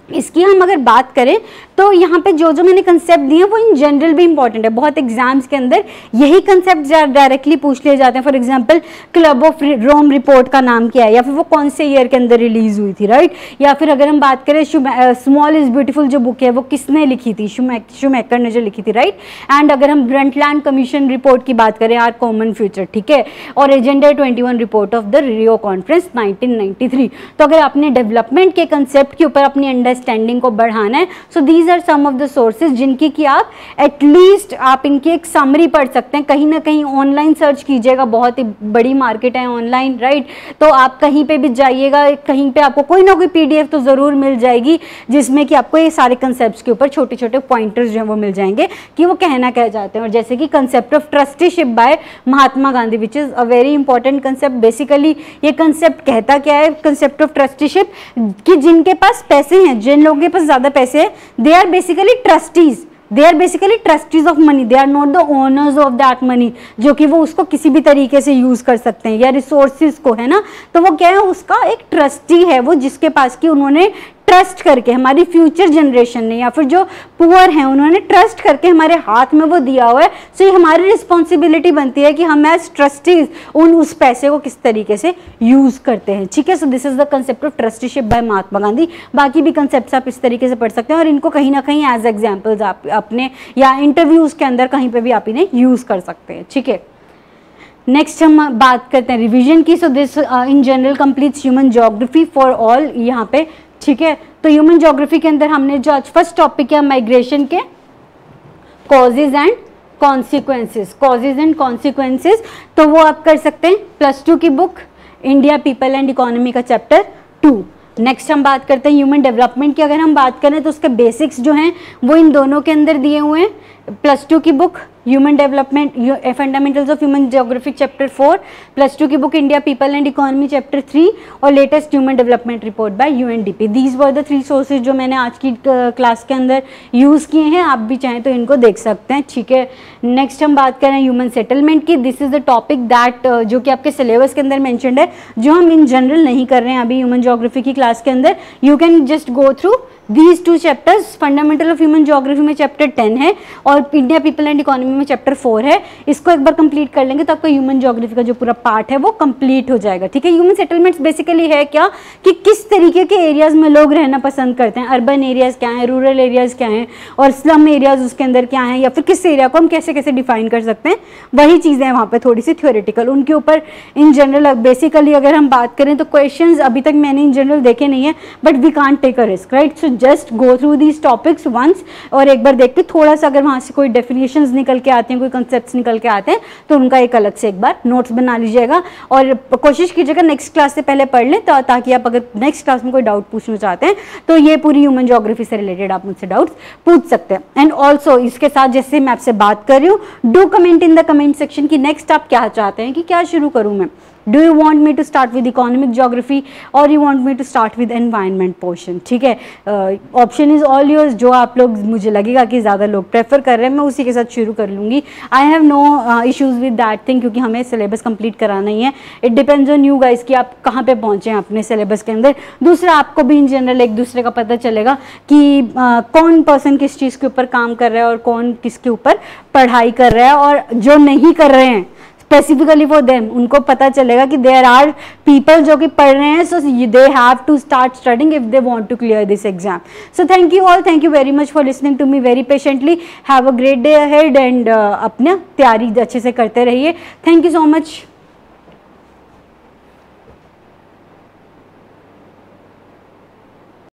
इसकी हम अगर बात करें तो यहाँ पे जो जो मैंने कंसेप्ट दिए हैं वो इन जनरल भी इंपॉर्टेंट है। बहुत एग्जाम्स के अंदर यही कंसेप्ट डायरेक्टली पूछ लिए जाते हैं। For example club of Rome report का नाम क्या है, या फिर वो कौन से ईयर के अंदर रिलीज हुई थी, राइट। या फिर अगर हम बात करें स्मॉल इज ब्यूटीफुल जो बुक है वो किसने लिखी थी, शूमेकर ने जो लिखी थी, राइट। एंड अगर हम ब्रंटलैंड कमीशन रिपोर्ट की बात करें, आर कॉमन फ्यूचर, ठीक है, और agenda 21 report of the Rio conference 1993। तो अगर आपने डेवलपमेंट के कंसेप्ट के ऊपर अपनी अंडरस्टैंडिंग को बढ़ाना है, so these are some of the sources जिनकी कि आप एटलीस्ट आप इनकी एक समरी पढ़ सकते हैं। कहीं ना कहीं ऑनलाइन सर्च कीजिएगा, बहुत ही बड़ी मार्केट है ऑनलाइन, राइट। तो आप कहीं पे भी जाइएगा, कहीं पे आपको कोई ना कोई PDF तो जरूर मिल जाएगी जिसमें कि आपको ये सारे कंसेप्ट्स के ऊपर छोटे छोटे पॉइंटर्स जो है वो मिल जाएंगे कि वो कहना क्या चाहते हैं। और जैसे कि concept of trusteeship by Mahatma Gandhi, which is a very important concept. Basically ये कंसेप्ट कहता क्या है, कंसेप्ट ऑफ ट्रस्टीशिप, कि जिनके पास पैसे हैं, जिन लोगों के पास ज्यादा पैसे हैं, they are basically trustees, they are basically trustees of money, they are not the owners of that money, जो कि वो उसको किसी भी तरीके से यूज कर सकते हैं, या रिसोर्सिस को, है ना। तो वो क्या है, उसका एक ट्रस्टी है वो, जिसके पास कि उन्होंने ट्रस्ट करके, हमारी फ्यूचर जनरेशन ने या फिर जो पुअर हैं उन्होंने ट्रस्ट करके हमारे हाथ में वो दिया हुआ है। सो ये हमारी रिस्पॉन्सिबिलिटी बनती है कि हम एज ट्रस्टीज उस पैसे को किस तरीके से यूज करते हैं। ठीक है, so this is the concept of trusteeship by Mahatma Gandhi. बाकी भी कंसेप्ट आप इस तरीके से पढ़ सकते हैं और इनको कहीं ना कहीं एज एग्जाम्पल्स आप अपने या इंटरव्यूज के अंदर कहीं पर भी आप इन्हें यूज कर सकते हैं। ठीक है, नेक्स्ट हम बात करते हैं रिवीजन की। So this in general completes human geography for all यहाँ पे। ठीक है, तो ह्यूमन ज्योग्राफी के अंदर हमने जो आज फर्स्ट टॉपिक किया माइग्रेशन के causes and consequences, causes and consequences, तो वो आप कर सकते हैं +2 की book India people and economy का चैप्टर 2। नेक्स्ट हम बात करते हैं ह्यूमन डेवलपमेंट की। अगर हम बात करें तो उसके बेसिक्स जो हैं वो इन दोनों के अंदर दिए हुए हैं। +2 की book human development fundamentals of human geography chapter 4, +2 की book India people and economy chapter 3 और latest human development report by UNDP। These were the 3 sources जो मैंने आज की क्लास के अंदर यूज़ किए हैं। आप भी चाहें तो इनको देख सकते हैं। ठीक है, नेक्स्ट हम बात करें ह्यूमन सेटलमेंट की। This is the topic that जो कि आपके सिलेबस के अंदर मैंशनड है, जो हम इन जनरल नहीं कर रहे हैं अभी ह्यूमन ज्योग्राफी की क्लास के अंदर। You can just go through these 2 chapters. Fundamental of human geography में चैप्टर 10 है और इंडिया पीपल एंड इकोनॉमी में चैप्टर 4 है। इसको एक बार कंप्लीट कर लेंगे तो आपका ह्यूमन ज्योग्राफी का जो पूरा पार्ट है वो कंप्लीट हो जाएगा। ठीक है, ह्यूमन सेटलमेंट्स बेसिकली है क्या, कि किस तरीके के एरियाज में लोग रहना पसंद करते हैं, अर्बन एरियाज क्या हैं, रूरल एरियाज क्या हैं, और स्लम एरियाज उसके अंदर क्या हैं, या फिर किस एरिया को हम कैसे कैसे डिफाइन कर सकते हैं। वही चीज़ें हैं वहाँ पे थोड़ी सी थ्योरेटिकल, उनके ऊपर इन जनरल बेसिकली अगर हम बात करें तो क्वेश्चंस अभी तक मैंने इन जनरल देखे नहीं है, but we can't take a risk, right. So just go through these topics once, और एक बार देख के थोड़ा सा अगर वहाँ से कोई डेफिनेशंस निकल के आते हैं, कोई कंसेप्ट्स निकल के आते हैं, तो उनका एक अलग से एक बार नोट्स बना लीजिएगा। और कोशिश कीजिएगा नेक्स्ट क्लास से पहले पढ़ लें, ताकि आप अगर नेक्स्ट क्लास में कोई डाउट पूछना चाहते हैं तो ये पूरी ह्यूमन ज्योग्राफी से रिलेटेड आप मुझसे डाउट्स पूछ सकते हैं। एंड ऑल्सो इसके साथ जैसे मैं आपसे बात कर रही हूँ, do comment in the comment section कि नेक्स्ट आप क्या चाहते हैं कि क्या शुरू करूँ मैं। Do you want me to start with economic geography or you want me to start with environment portion? ठीक है, ऑप्शन इज ऑल योर्स। जो आप लोग मुझे लगेगा कि ज़्यादा लोग प्रेफर कर रहे हैं, मैं उसी के साथ शुरू कर लूँगी। I have no issues with that thing, क्योंकि हमें सिलेबस कंप्लीट कराना ही है। It depends on you guys कि आप कहाँ पे पहुँचे हैं अपने सिलेबस के अंदर। दूसरा, आपको भी इन जनरल एक दूसरे का पता चलेगा कि कौन पर्सन किस चीज़ के ऊपर काम कर रहा है और कौन किसके ऊपर पढ़ाई कर रहा है, और जो नहीं कर रहे हैं स्पेसिफिकली फॉर देम, उनको पता चलेगा कि देयर आर पीपल जो कि पढ़ रहे हैं, so they have to start studying if they want to clear this exam. So thank you all, thank you very much for listening to me very patiently. Have a great day ahead and अपना तैयारी अच्छे से करते रहिए। Thank you so much.